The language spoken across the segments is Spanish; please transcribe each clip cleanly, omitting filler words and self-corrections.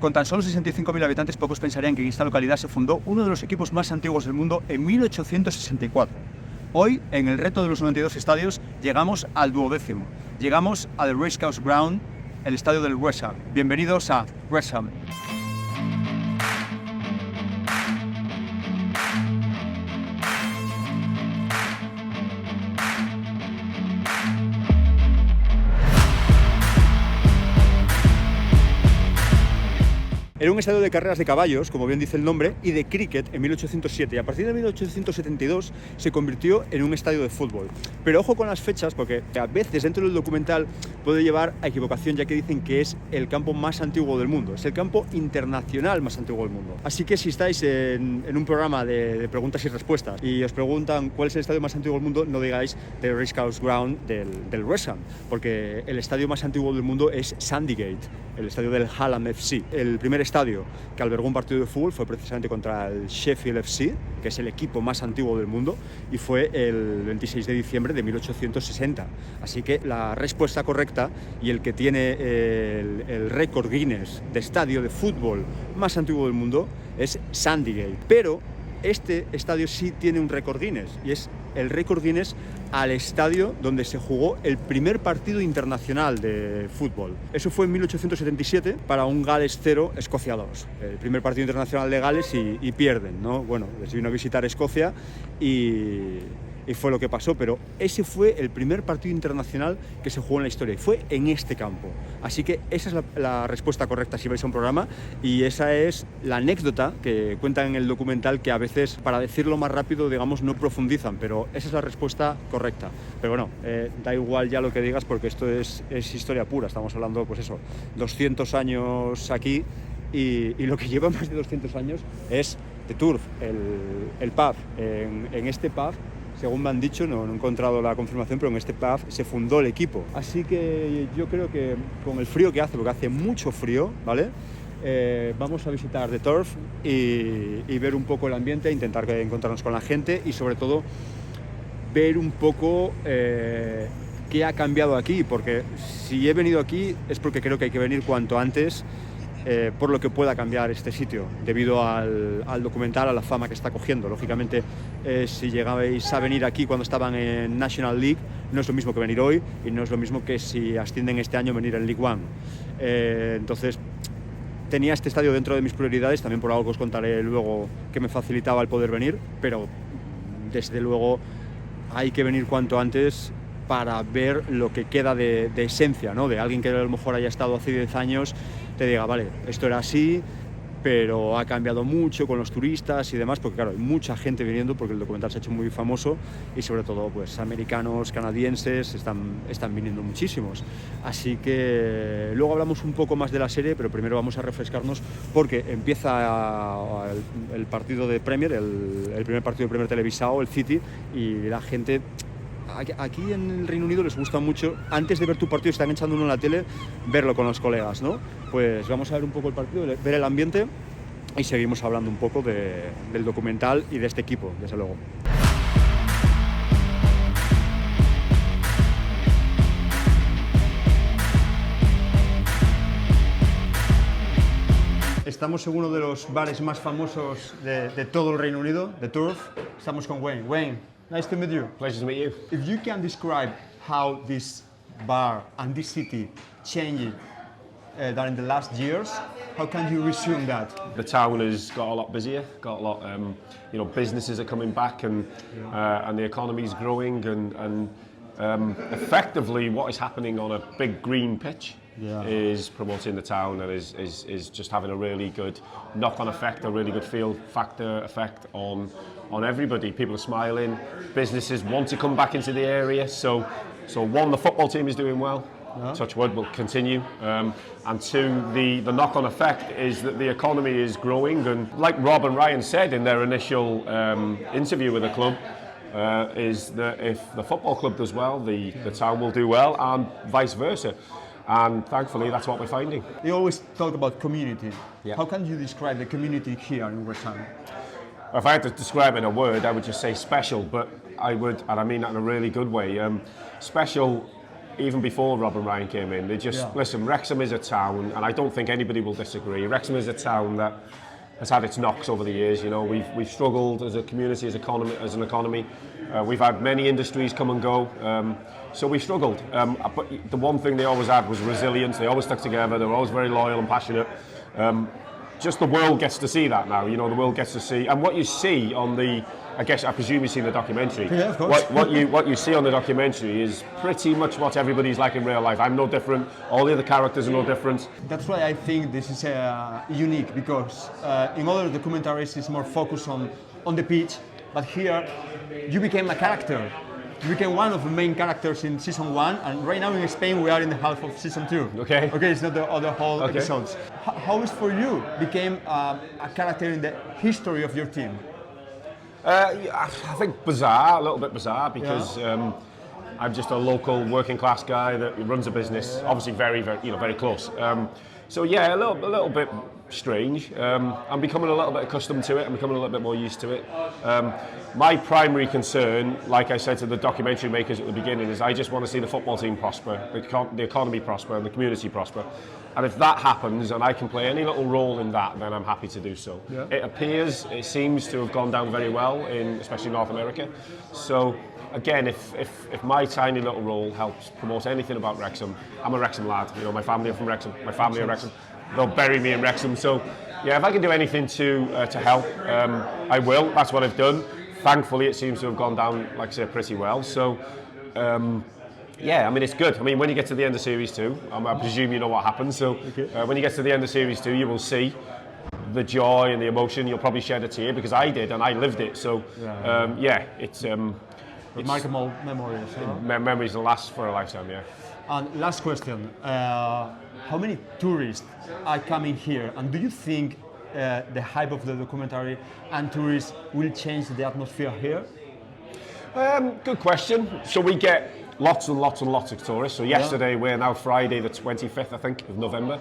Con tan solo 65.000 habitantes, pocos pensarían que en esta localidad se fundó uno de los equipos más antiguos del mundo en 1864. Hoy, en el reto de los 92 estadios, llegamos al 12º. Llegamos al Racecourse Ground, el estadio del Wrexham. Bienvenidos a Wrexham. Era un estadio de carreras de caballos, como bien dice el nombre, y de cricket en 1807. Y a partir de 1872 se convirtió en un estadio de fútbol. Pero ojo con las fechas, porque a veces dentro del documental puede llevar a equivocación, ya que dicen que es el campo más antiguo del mundo. Es el campo internacional más antiguo del mundo. Así que si estáis en un programa de preguntas y respuestas y os preguntan cuál es el estadio más antiguo del mundo, no digáis The Racecourse Ground del Wrexham, porque el estadio más antiguo del mundo es Sandygate, el estadio del Hallam FC. El primer estadio que albergó un partido de fútbol fue precisamente contra el Sheffield FC, que es el equipo más antiguo del mundo, y fue el 26 de diciembre de 1860. Así que la respuesta correcta y el que tiene el récord Guinness de estadio de fútbol más antiguo del mundo es Sandygate. Pero este estadio sí tiene un récord Guinness, y es el récord Guinness al estadio donde se jugó el primer partido internacional de fútbol. Eso fue en 1877 para un Gales 0, Escocia 2. El primer partido internacional de Gales y pierden, ¿no? Bueno, les vino a visitar Escocia y fue lo que pasó, pero ese fue el primer partido internacional que se jugó en la historia y fue en este campo. Así que esa es la respuesta correcta si vais a un programa, y esa es la anécdota que cuentan en el documental, que a veces, para decirlo más rápido, digamos, no profundizan, pero esa es la respuesta correcta. Pero bueno, da igual ya lo que digas, porque esto es historia pura. Estamos hablando, pues eso, 200 años aquí, y lo que lleva más de 200 años es The Turf, el pub. En este pub, según me han dicho, no he encontrado la confirmación, pero en este pub se fundó el equipo. Así que yo creo que con el frío que hace, porque hace mucho frío, ¿vale? Vamos a visitar The Turf y ver un poco el ambiente, intentar encontrarnos con la gente y sobre todo ver un poco qué ha cambiado aquí, porque si he venido aquí es porque creo que hay que venir cuanto antes, por lo que pueda cambiar este sitio, debido al documental, a la fama que está cogiendo. Lógicamente, si llegabais a venir aquí cuando estaban en National League, no es lo mismo que venir hoy, y no es lo mismo que si ascienden este año venir en League One. Entonces, tenía este estadio dentro de mis prioridades, también por algo que os contaré luego, que me facilitaba el poder venir, pero desde luego hay que venir cuanto antes para ver lo que queda de esencia, ¿no? De alguien que a lo mejor haya estado hace 10 años, te diga, vale, esto era así, pero ha cambiado mucho con los turistas y demás, porque claro, hay mucha gente viniendo, porque el documental se ha hecho muy famoso, y sobre todo pues americanos, canadienses, están viniendo muchísimos. Así que luego hablamos un poco más de la serie, pero primero vamos a refrescarnos, porque empieza el partido de Premier, el primer partido de Premier televisado, el City, y la gente aquí en el Reino Unido les gusta mucho, antes de ver tu partido, están echando uno en la tele, verlo con los colegas, ¿no? Pues vamos a ver un poco el partido, ver el ambiente, y seguimos hablando un poco del documental y de este equipo, desde luego. Estamos en uno de los bares más famosos de todo el Reino Unido, The Turf. Estamos con Wayne. Wayne, nice to meet you. Pleasure to meet you. If you can describe how this bar and this city changed during the last years, how can you resume that? The town has got a lot busier, got a lot, businesses are coming back, and the economy is growing, and effectively what is happening on a big green pitch is promoting the town, and is just having a really good knock-on effect, a really good feel factor effect on everybody. People are smiling, businesses want to come back into the area, so one, the football team is doing well, touch wood, will continue, and two, the knock-on effect is that the economy is growing, and like Rob and Ryan said in their initial interview with the club, is that if the football club does well, the town will do well, and vice versa. And thankfully, that's what we're finding. They always talk about community. Yeah. How can you describe the community here in Wrexham? If I had to describe it in a word, I would just say special, but I would, and I mean that in a really good way. Special even before Rob and Ryan came in. They just, listen, Wrexham is a town, and I don't think anybody will disagree. Wrexham is a town that has had its knocks over the years. You know, we've struggled as a community, as an economy. We've had many industries come and go, so we've struggled. But the one thing they always had was resilience. They always stuck together. They were always very loyal and passionate. Just the world gets to see that now. You know, the world gets to see, and what you see on the, I presume you've seen the documentary. Yeah, of course. What you see on the documentary is pretty much what everybody's like in real life. I'm no different. All the other characters are no different. That's why I think this is unique, because in other documentaries it's more focused on the pitch, but here you became a character. You became one of the main characters in season 1, and right now in Spain we are in the half of season 2. Okay. Okay, it's not the other whole episodes. How is for you became a character in the history of your team? I think bizarre, a little bit bizarre, because I'm just a local working class guy that runs a business, obviously very, very close. So yeah, a little bit strange. I'm becoming a little bit accustomed to it. I'm becoming a little bit more used to it. My primary concern, like I said to the documentary makers at the beginning, is I just want to see the football team prosper, the economy prosper, and the community prosper. And if that happens, and I can play any little role in that, then I'm happy to do so. Yeah. It seems to have gone down very well in especially North America. So again, if my tiny little role helps promote anything about Wrexham, I'm a Wrexham lad. You know, my family are from Wrexham. My family are Wrexham. They'll bury me in Wrexham. So yeah, if I can do anything to help, I will. That's what I've done. Thankfully, it seems to have gone down, like I said, pretty well. So. Yeah, I mean, it's good. I mean, when you get to the end of Series 2, I presume you know what happens. So when you get to the end of Series 2, you will see the joy and the emotion. You'll probably shed a tear, because I did, and I lived it. So it's remarkable memories. Memories will last for a lifetime, yeah. And last question, how many tourists are coming here? And do you think the hype of the documentary and tourists will change the atmosphere here? Good question. So we get lots and lots and lots of tourists. So yesterday, we're now Friday the 25th, I think, of November.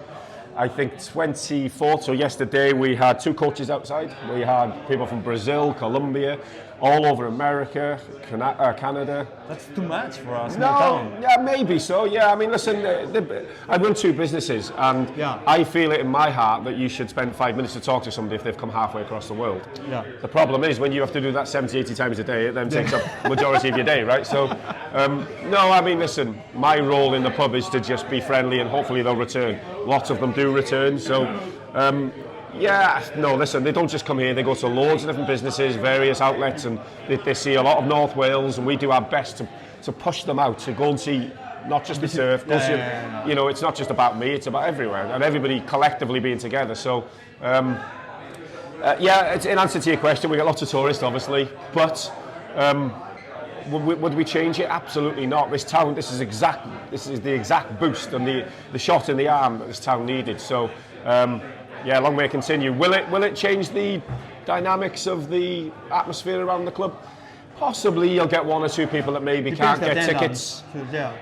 I think 24th, so yesterday we had 2 coaches outside. We had people from Brazil, Colombia, all over America, Canada. That's too much for us. No, yeah, maybe so. Yeah, I mean, listen, I run 2 businesses, and I feel it in my heart that you should spend 5 minutes to talk to somebody if they've come halfway across the world. Yeah. The problem is when you have to do that 70, 80 times a day, it then takes up the majority of your day, right? So, no, I mean, listen, my role in the pub is to just be friendly, and hopefully they'll return. Lots of them do return, so. Yeah, no, listen, they don't just come here, they go to loads of different businesses, various outlets, and they see a lot of North Wales, and we do our best to push them out, to go and see not just the surf, you know, it's not just about me, it's about everywhere, and everybody collectively being together. So, yeah, in answer to your question, we get lots of tourists, obviously, but would we change it? Absolutely not. This town, this is the exact boost and the shot in the arm that this town needed. So, yeah, long may it continue. Will it change the dynamics of the atmosphere around the club? Possibly. You'll get 1 or 2 people that maybe can't get tickets.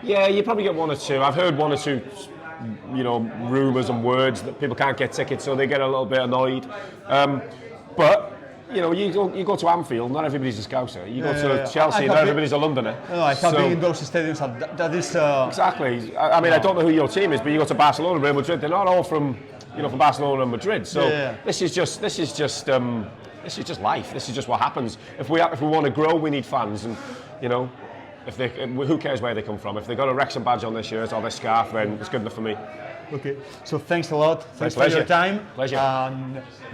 Yeah, you probably get 1 or 2. I've heard 1 or 2, you know, rumours and words that people can't get tickets, so they get a little bit annoyed. But you know, you go to Anfield, not everybody's a Scouser. You go to Chelsea, not everybody's a Londoner. No, I have been in those stadiums. That is exactly. I mean, I don't know who your team is, but you go to Barcelona, Real Madrid. They're not all from Barcelona and Madrid. So this is just life. This is just what happens. If we want to grow, we need fans, and you know, who cares where they come from? If they got a Wrexham badge on their shirt or their scarf, then it's good enough for me. Okay, so thanks a lot. Thanks for your time. Pleasure.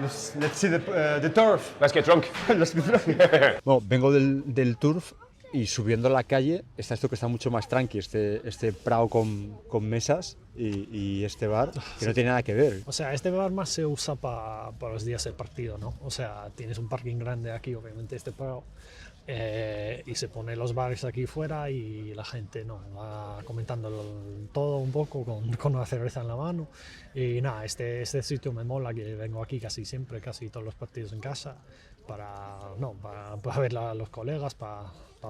Let's see the turf. Let's get drunk. Let's get drunk. Bueno, vengo del turf y subiendo la calle está esto que está mucho más tranqui, este prado con mesas y este bar que no tiene nada que ver. O sea, este bar más se usa para los días del partido, ¿no? O sea, tienes un parking grande aquí, obviamente este prado. Y se pone los bares aquí fuera y la gente va comentando todo un poco con una cerveza en la mano. Y nada, este sitio me mola, que vengo aquí casi siempre, casi todos los partidos en casa, para ver a los colegas, para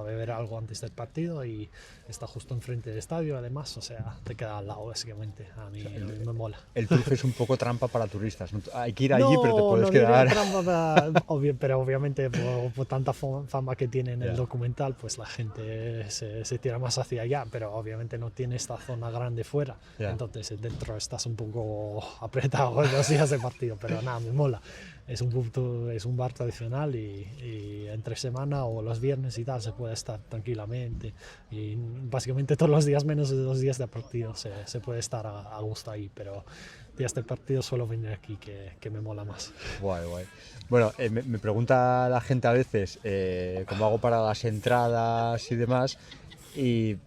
beber algo antes del partido, y está justo enfrente del estadio además, o sea, te queda al lado, así que obviamente, a mí me mola. El turf es un poco trampa para turistas. Hay que ir allí, pero te puedes quedar. Pero obviamente por tanta fama que tiene en el documental, pues la gente se tira más hacia allá, pero obviamente no tiene esta zona grande fuera. Entonces dentro estás un poco apretado en los días de partido, pero nada, me mola. Es un bar tradicional y entre semana o los viernes y tal se puede estar tranquilamente, y básicamente todos los días menos de 2 días de partido se puede estar a gusto ahí, pero días de partido suelo venir aquí, que me mola más. Guay. Bueno, me pregunta la gente a veces cómo hago para las entradas y demás, y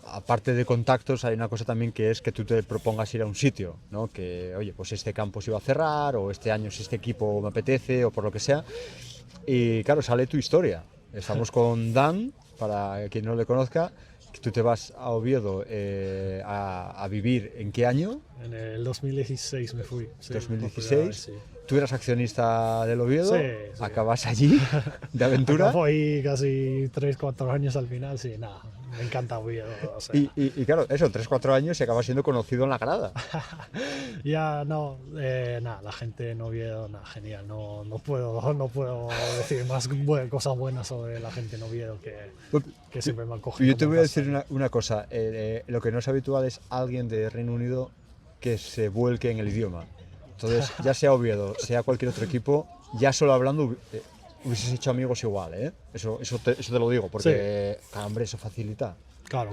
aparte de contactos hay una cosa también, que es que tú te propongas ir a un sitio, ¿no? Que oye, pues este campo se iba a cerrar, o este año si este equipo me apetece, o por lo que sea, y claro, sale tu historia. Estamos con Dan, para quien no le conozca, que tú te vas a Oviedo a vivir. ¿En qué año? En el 2016 me fui. Sí, 2016. Sí. Tú eras accionista del Oviedo, sí. Acabas allí de aventura. Acabo ahí casi 3-4 años al final, sí, nada, me encanta Oviedo. O sea. Y claro, eso, 3-4 años y acabas siendo conocido en la grada. Ya, no, nada, la gente en Oviedo, nada, genial, no puedo decir más cosas buenas sobre la gente en Oviedo, que siempre me acoge. Yo te voy a decir una cosa, lo que no es habitual es alguien de Reino Unido que se vuelque en el idioma. Entonces, ya sea Oviedo, sea cualquier otro equipo, ya solo hablando hubieses hecho amigos igual, ¿eh? Eso te lo digo, porque, hombre, eso facilita. Claro.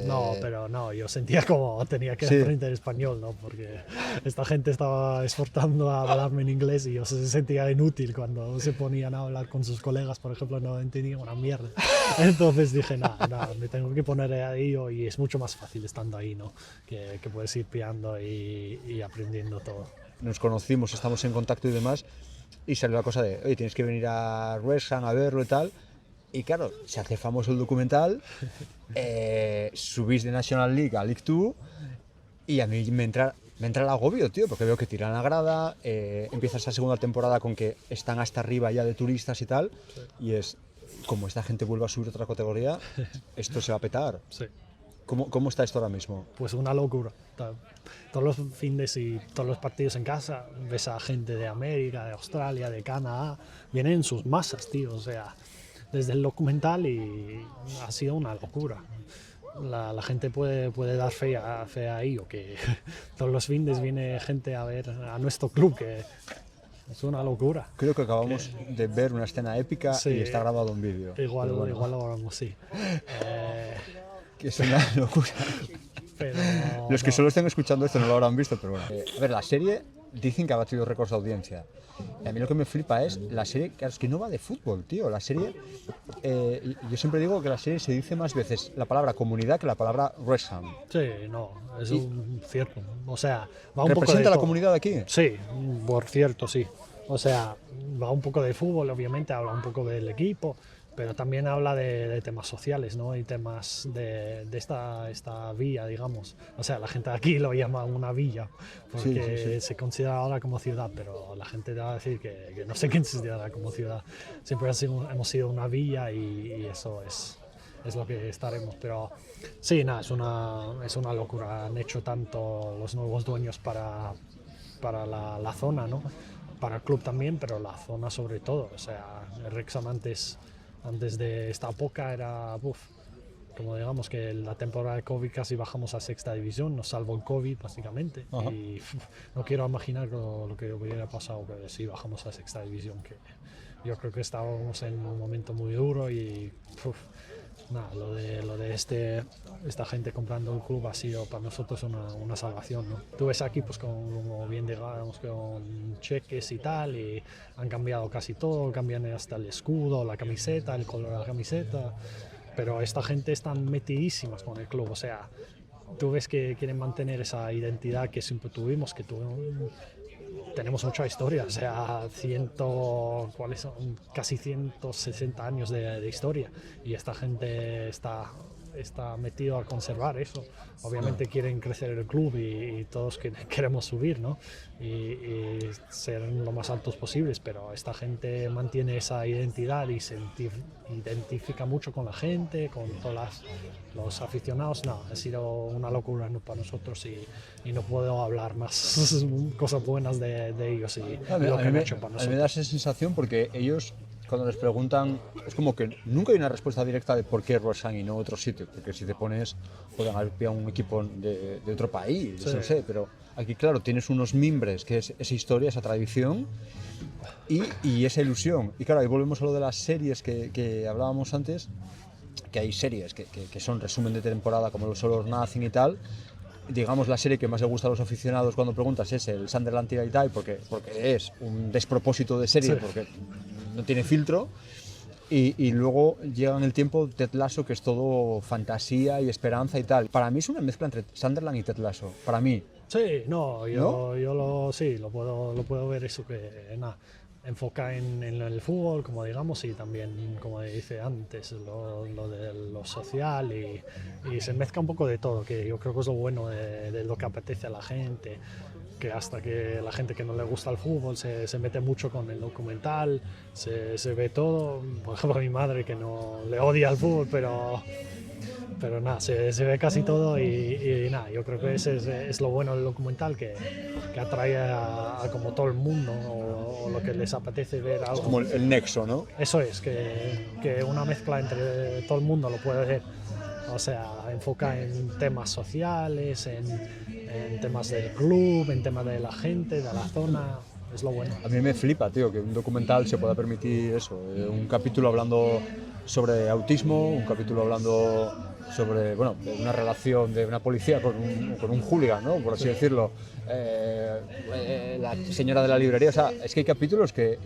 No, pero no, yo sentía como tenía que aprender español, ¿no? Porque esta gente estaba esforzando a hablarme en inglés y yo se sentía inútil cuando se ponían a hablar con sus colegas, por ejemplo, no entendía una mierda. Entonces dije, nada, me tengo que poner ahí, y es mucho más fácil estando ahí, ¿no? Que puedes ir pillando y aprendiendo todo. Nos conocimos, estamos en contacto y demás, y salió la cosa de, oye, tienes que venir a West Ham a verlo y tal. Y claro, se hace famoso el documental, subís de National League a League 2, y a mí me entra el agobio, tío, porque veo que tiran la grada, empieza esa segunda temporada con que están hasta arriba ya de turistas y tal, y es, como esta gente vuelve a subir otra categoría, esto se va a petar. Sí. ¿Cómo está esto ahora mismo? Pues una locura. Todos los fines y todos los partidos en casa, ves a gente de América, de Australia, de Canadá, vienen en sus masas, tío, o sea, desde el documental, y ha sido una locura. La gente puede dar fe a ello, que todos los fines viene gente a ver a nuestro club, que es una locura. Creo que acabamos de ver una escena épica, y está grabado en vídeo. Igual lo vamos, sí. Que es una locura. Pero, los que solo estén escuchando esto no lo habrán visto, pero bueno. A ver, la serie dicen que ha batido récords de audiencia. Y a mí lo que me flipa es la serie, claro, es que no va de fútbol, tío. La serie, yo siempre digo que la serie se dice más veces la palabra comunidad que la palabra West Ham. Sí, no, es cierto. O sea, va un poco de ¿Representa la comunidad aquí? Sí, por cierto, sí. O sea, va un poco de fútbol, obviamente, habla un poco del equipo, pero también habla de temas sociales, ¿no? Y temas de esta villa, digamos. O sea, la gente aquí lo llama una villa, porque se considera ahora como ciudad, pero la gente te va a decir que no sé qué se considera como ciudad. Siempre hemos sido una villa, y eso es lo que estaremos. Pero sí, nada, es una locura. Han hecho tanto los nuevos dueños para la zona, ¿no? Para el club también, pero la zona sobre todo. O sea, el Wrexham antes de esta época era, como digamos que la temporada de COVID casi bajamos a sexta división, nos salvó el COVID básicamente. Ajá. Y no quiero imaginar lo que hubiera pasado, pero sí bajamos a sexta división, que yo creo que estábamos en un momento muy duro, y nada, lo de esta gente comprando el club ha sido para nosotros una salvación, ¿no? Tú ves aquí, pues como bien digamos, con cheques y tal, y han cambiado casi todo, cambian hasta el escudo, la camiseta, el color de la camiseta, pero esta gente están metidísimas con el club. O sea, tú ves que quieren mantener esa identidad que siempre tuvimos, tenemos mucha historia, o sea, casi 160 años de historia, y esta gente está está metido a conservar eso. Obviamente quieren crecer el club y todos queremos subir, ¿no? Y ser lo más altos posibles, pero esta gente mantiene esa identidad y se identifica mucho con la gente, con todos los aficionados. No, ha sido una locura para nosotros y no puedo hablar más cosas buenas de ellos y lo que han hecho para nosotros. A mí me da esa sensación porque ellos, cuando les preguntan, es como que nunca hay una respuesta directa de por qué Wrexham y no otro sitio, porque si te pones, pueden haber pillado un equipo de otro país, Sí. no sé, pero aquí claro, tienes unos mimbres, que es esa historia, esa tradición y esa ilusión. Y claro, ahí volvemos a lo de las series que hablábamos antes, que hay series que son resumen de temporada como los All or Nothing y tal. Digamos, la serie que más le gusta a los aficionados cuando preguntas es el Sunderland Till I Die, porque es un despropósito de serie, Sí. porque no tiene filtro. Y luego llega en el tiempo Ted Lasso, que es todo fantasía y esperanza y tal. Para mí es una mezcla entre Sunderland y Ted Lasso, para mí. Sí, no, yo lo puedo ver eso que nada, enfoca en el fútbol, como digamos, y también, como dice antes, lo de lo social y se mezcla un poco de todo, que yo creo que es lo bueno de lo que apetece a la gente, que hasta que la gente que no le gusta el fútbol se mete mucho con el documental, se ve todo. Por ejemplo, mi madre que no le odia el fútbol, pero nada, se ve casi todo y nada, yo creo que ese es lo bueno del documental, que atrae a como todo el mundo o lo que les apetece ver algo. Es como el nexo, ¿no? Eso es, que una mezcla entre todo el mundo lo puede ver. O sea, enfoca en temas sociales, en temas del club, en temas de la gente, de la zona. Es lo bueno. A mí me flipa, tío, que un documental se pueda permitir eso. Un capítulo hablando sobre autismo, un capítulo hablando sobre, bueno, una relación de una policía con un hooligan, ¿no? Por así decirlo. La señora de la librería, o sea, es que hay capítulos que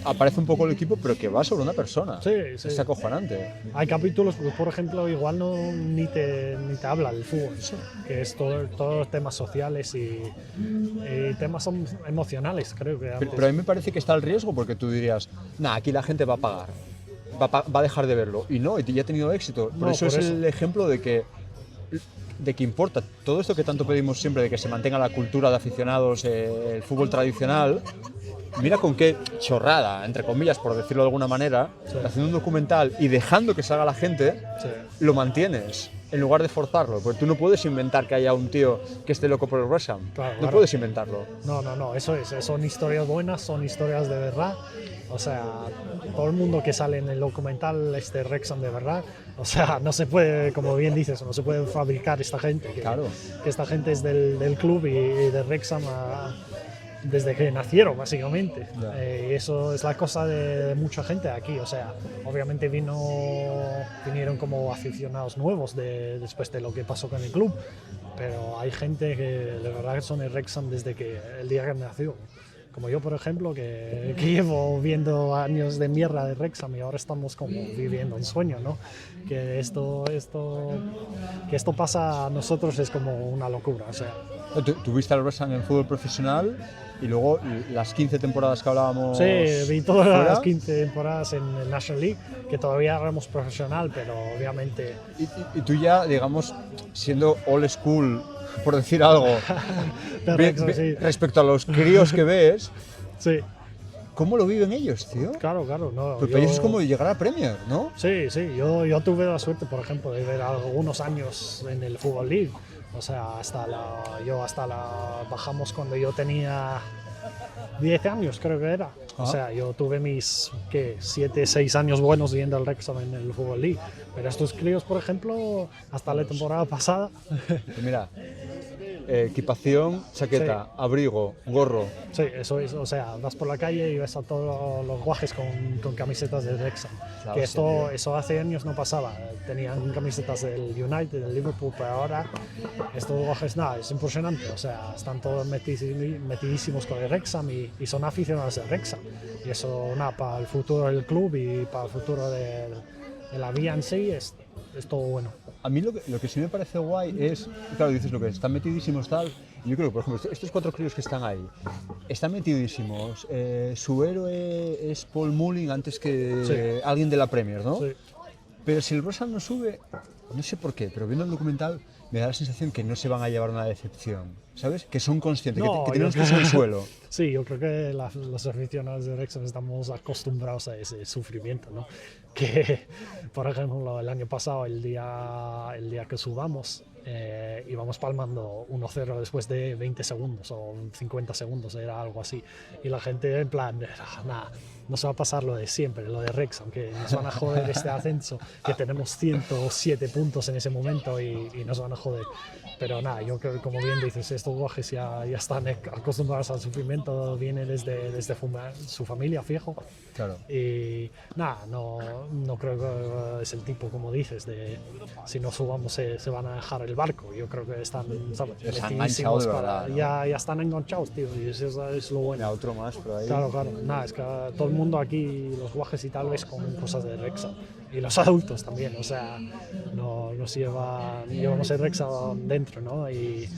aparece un poco el equipo, pero que va sobre una persona. Sí, sí. Es acojonante. Hay capítulos, pues, por ejemplo, igual ni te habla del fútbol, que es todos temas sociales y temas emocionales, creo que. Pero a mí me parece que está el riesgo, porque tú dirías, nah, aquí la gente va a pagar, va a dejar de verlo. Y no, y ya ha tenido éxito. Por eso es el ejemplo de que importa todo esto que tanto pedimos siempre, de que se mantenga la cultura de aficionados, el fútbol tradicional. Mira con qué chorrada, entre comillas, por decirlo de alguna manera, Sí. haciendo un documental y dejando que salga la gente, Sí. lo mantienes, en lugar de forzarlo. Porque tú no puedes inventar que haya un tío que esté loco por el Wrexham. Claro, no claro. puedes inventarlo. No, eso es, son historias buenas, son historias de verdad. O sea, todo el mundo que sale en el documental es de Wrexham de verdad. O sea, no se puede, como bien dices, no se puede fabricar esta gente. Claro. Que esta gente es del club y de Wrexham desde que nacieron, básicamente. Y eso es la cosa de mucha gente aquí. O sea, obviamente vinieron como aficionados nuevos después de lo que pasó con el club. Pero hay gente que de verdad son el Wrexham desde que el día que nació. Como yo, por ejemplo, que llevo viendo años de mierda de Wrexham y ahora estamos como viviendo un sueño, ¿no? Que esto pasa a nosotros es como una locura, o sea. Tuviste al Wrexham en fútbol profesional y luego las 15 temporadas que hablábamos. Sí, vi todas fuera. las 15 temporadas en el National League, que todavía éramos profesional, pero obviamente. Y tú ya, digamos, siendo old school, por decir algo, de Wrexham, sí. respecto a los críos que ves, Sí, ¿cómo lo viven ellos, tío? claro, no. Pero para ellos es como llegar a Premier, ¿no? Sí, yo tuve la suerte, por ejemplo, de ver algunos años en el Football League. O sea, bajamos cuando yo tenía 10 años, creo que era. O sea, yo tuve mis 7, 6 años buenos viendo el Wrexham en el Football League. Pero estos críos, por ejemplo, hasta la temporada pasada. Pues mira, equipación, chaqueta, Sí. abrigo, gorro. Sí, eso es. O sea, vas por la calle y ves a todos los guajes con camisetas del Wrexham. Claro, Que sí. eso hace años no pasaba. Tenían camisetas del United, del Liverpool, pero ahora estos guajes, nada, es impresionante. O sea, están todos metidísimos con el Wrexham y son aficionados del Wrexham. Y eso, nada, para el futuro del club y para el futuro de la vía en sí es todo bueno. A mí lo que sí me parece guay es, claro, dices lo que están metidísimos tal, y yo creo que, por ejemplo, estos 4 críos que están ahí, están metidísimos. Su héroe es Paul Mullin antes que Sí. alguien de la Premier, ¿no? Sí. Pero si el Wrexham no sube, no sé por qué, pero viendo el documental me da la sensación que no se van a llevar una decepción, ¿sabes? Que son conscientes, que tienen los pies en el suelo. Sí, yo creo que los aficionados de Wrexham estamos acostumbrados a ese sufrimiento, ¿no? Que, por ejemplo, el año pasado, el día que subamos, íbamos palmando 1-0 después de 20 segundos o 50 segundos, era algo así. Y la gente en plan, nada, no se va a pasar lo de siempre, lo de Wrexham, que nos van a joder este ascenso, que tenemos 107 puntos en ese momento y nos van a joder. Pero nada, yo creo que como bien dices, estos guajes ya están acostumbrados al sufrimiento, viene desde su familia, fijo. Claro. Y nada, no creo que es el tipo, como dices, de si no subamos se van a dejar el barco. Yo creo que están, ¿sabes? Están metidísimos enganchados de verdad, ¿no? ya están enganchados, tío, y eso es lo bueno. Mira, otro más por ahí. Claro, nada, es que todo el mundo aquí, los guajes y tal, ves con cosas de Wrexham. Y los adultos también, o sea, nos llevamos el Wrexham dentro, ¿no? Y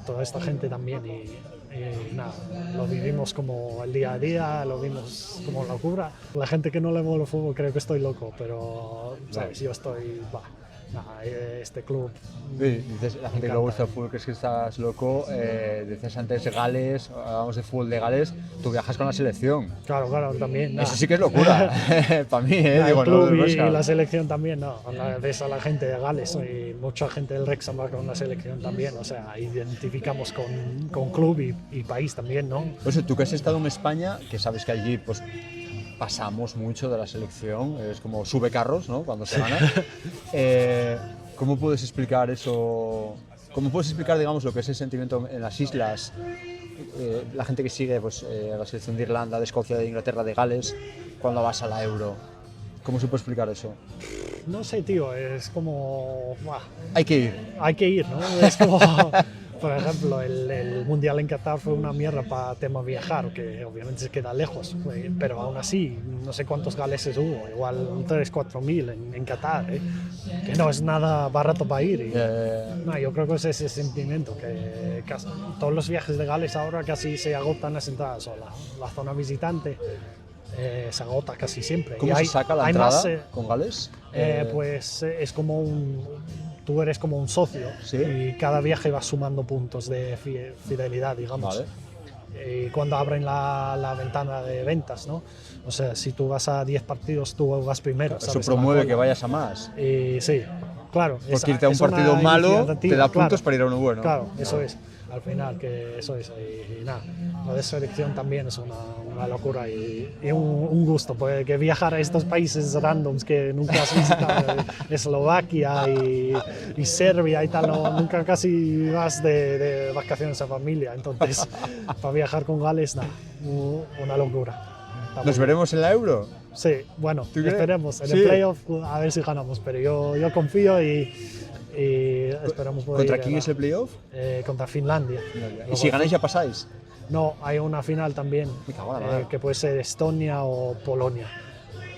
toda esta gente también. Y nada, lo vivimos como el día a día, lo vimos como locura. La gente que no le mola el fútbol creo que estoy loco, pero, ¿sabes? Yo estoy, nada, este club. Sí, dices, la gente que le gusta el fútbol, crees que estás loco. Dices antes Gales, hablábamos de fútbol de Gales, tú viajas con la selección. Claro, también. Nada. Eso sí que es locura, para mí, El digo, club no, y la selección también, no. Ves a la gente de Gales y mucha gente del Wrexham va con la selección también, o sea, identificamos con club y país también, ¿no? Pues tú que has estado en España, que sabes que allí pues pasamos mucho de la selección, es como sube carros, ¿no? Cuando se gana. ¿Cómo puedes explicar eso? ¿Cómo puedes explicar, digamos, lo que es el sentimiento en las islas? La gente que sigue pues, la selección de Irlanda, de Escocia, de Inglaterra, de Gales, cuando vas a la Euro. ¿Cómo se puede explicar eso? No sé, tío, es como... Hay que ir. Hay que ir, ¿no? Es como... Por ejemplo, el Mundial en Qatar fue una mierda para tema viajar, que obviamente se queda lejos, pero aún así, no sé cuántos galeses hubo, igual 3-4 mil en Qatar, que no es nada barato para ir. No, yo creo que es ese sentimiento, que casi, todos los viajes de Gales ahora casi se agotan las entradas, o la zona visitante se agota casi siempre. ¿Cómo y se saca la entrada más, con Gales? Pues es como tú eres como un socio, ¿Sí? y cada viaje vas sumando puntos de fidelidad, digamos. Vale. Y cuando abren la ventana de ventas, ¿no? O sea, si tú vas a 10 partidos, tú vas primero. Eso ¿sabes? promueve que vayas a más. Y sí, claro. Porque irte a un partido malo te da puntos para ir a uno bueno. Claro, eso es. Al final, que eso es. Y nada, lo de selección también es una locura y un gusto, porque viajar a estos países randoms que nunca has visitado, Eslovaquia y Serbia y tal, nunca casi vas de vacaciones a familia. Entonces, para viajar con Gales, nada, una locura. ¿Nos veremos en la Euro? Sí, bueno, esperemos. En el playoff a ver si ganamos, pero yo confío y esperamos poder ¿Contra ir quién es el playoff? Contra Finlandia. ¿Y si ganáis ya pasáis? No, hay una final también, que puede ser Estonia o Polonia.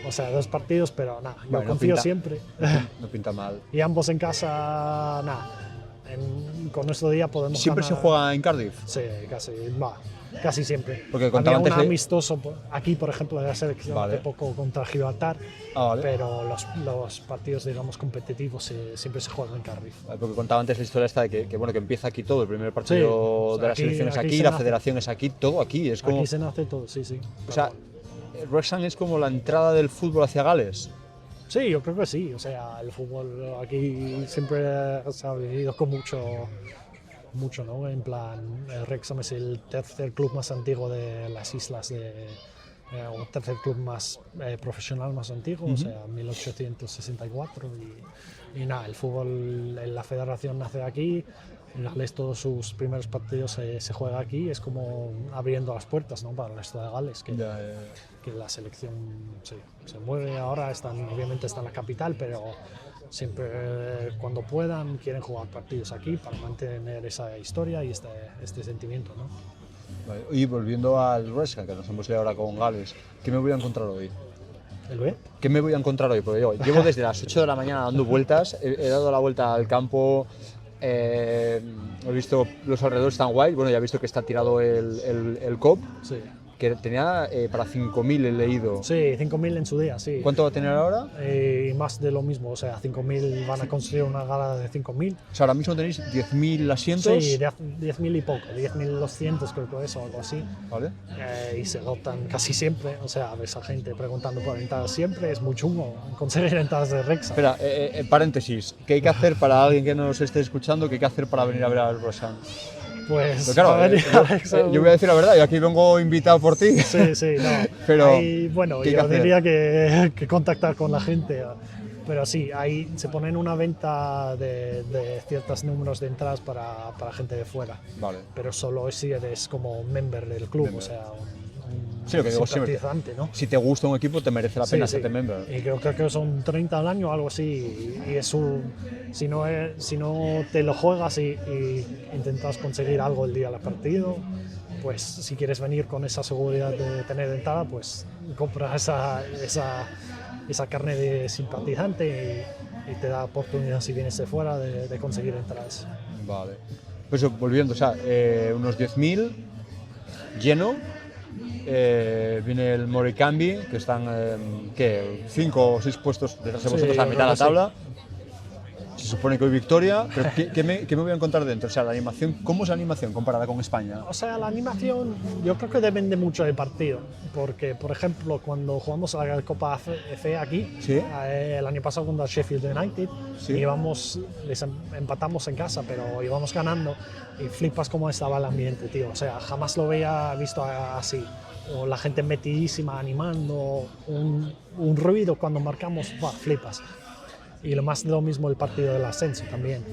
O sea, 2 partidos, pero nada, yo confío siempre. No pinta mal. Y ambos en casa, nada. Con nuestro día podemos ¿Siempre ganar. se juega en Cardiff? Sí, casi siempre. Porque contaba había un antes amistoso aquí, por ejemplo, de la selección hace poco contra Gibraltar, pero los partidos, digamos, competitivos siempre se juegan en Cardiff. Porque contaba antes la historia esta de que bueno, que empieza aquí todo, el primer partido de la selección es aquí, la federación es aquí, todo aquí. Es como, aquí se nace todo, sí. O sea, Wrexham es como la entrada del fútbol hacia Gales. Sí, yo creo que sí. O sea, el fútbol aquí siempre se ha vivido con mucho, ¿no? En plan, el Wrexham es el tercer club más antiguo de las islas, o tercer club más profesional más antiguo, o sea, 1864. Y nada, el fútbol, la federación nace aquí. En Gales todos sus primeros partidos se juega aquí, es como abriendo las puertas, ¿no? Para el resto de Gales, que la selección se mueve ahora, obviamente está en la capital, pero siempre cuando puedan quieren jugar partidos aquí para mantener esa historia y este sentimiento, ¿no? Vale. Y volviendo al Wrexham, que nos hemos ido ahora con Gales, ¿qué me voy a encontrar hoy? ¿El B? ¿Qué me voy a encontrar hoy? Porque yo llevo desde las 8 de la mañana dando vueltas, he dado la vuelta al campo. He visto los alrededores tan guay, bueno, ya he visto que está tirado el COP. Sí. que tenía para 5.000 he leído. Sí, 5.000 en su día, sí. ¿Cuánto va a tener ahora? Y más de lo mismo, o sea, 5.000 van a construir una gala de 5.000. O sea, ahora mismo tenéis 10.000 asientos. Sí, 10.000 y poco, 10.200 creo que es o algo así. Vale. Y se agotan casi siempre, o sea, ves a gente preguntando por entradas siempre, es muy chungo conseguir entradas de Wrexham. Espera, paréntesis. ¿Qué hay que hacer para alguien que nos esté escuchando? ¿Qué hay que hacer para venir a ver al Wrexham? Pues Pero claro, para venir a Wrexham- yo voy a decir la verdad, yo aquí vengo invitado por ti. Sí, sí, no. Pero, Bueno, ¿qué hay que yo hacer? diría que contactar con la gente. Pero sí, ahí se ponen una venta de ciertos números de entradas para gente de fuera. Vale. Pero solo si eres como member del club, Member. o sea, un Sí, lo que digo siempre. simpatizante, ¿no? Si te gusta un equipo, te merece la pena Sí, sí. hacerte member. Y creo que son 30 al año o algo así. Y es si no te lo juegas y intentas conseguir algo el día del partido, pues si quieres venir con esa seguridad de tener entrada, pues compras esa carne de simpatizante y te da oportunidad si vienes de fuera de conseguir entradas. Vale. Pues volviendo, o sea, unos 10.000, lleno. Viene el Moricambi, que están, ¿qué? 5 o 6 puestos detrás de Sí, vosotros a yo mitad de la creo que tabla. Se supone que hoy victoria, pero ¿qué me voy a encontrar dentro? O sea, la animación, ¿cómo es la animación comparada con España? O sea, la animación yo creo que depende mucho del partido, porque por ejemplo cuando jugamos a la Copa FA aquí, Sí. el año pasado contra Sheffield United, Sí. les empatamos en casa, pero íbamos ganando y flipas cómo estaba el ambiente, tío. O sea, jamás lo había visto así. O la gente metidísima, animando, un ruido cuando marcamos, ¡buah!, flipas. Y lo más de lo mismo el partido del ascenso también.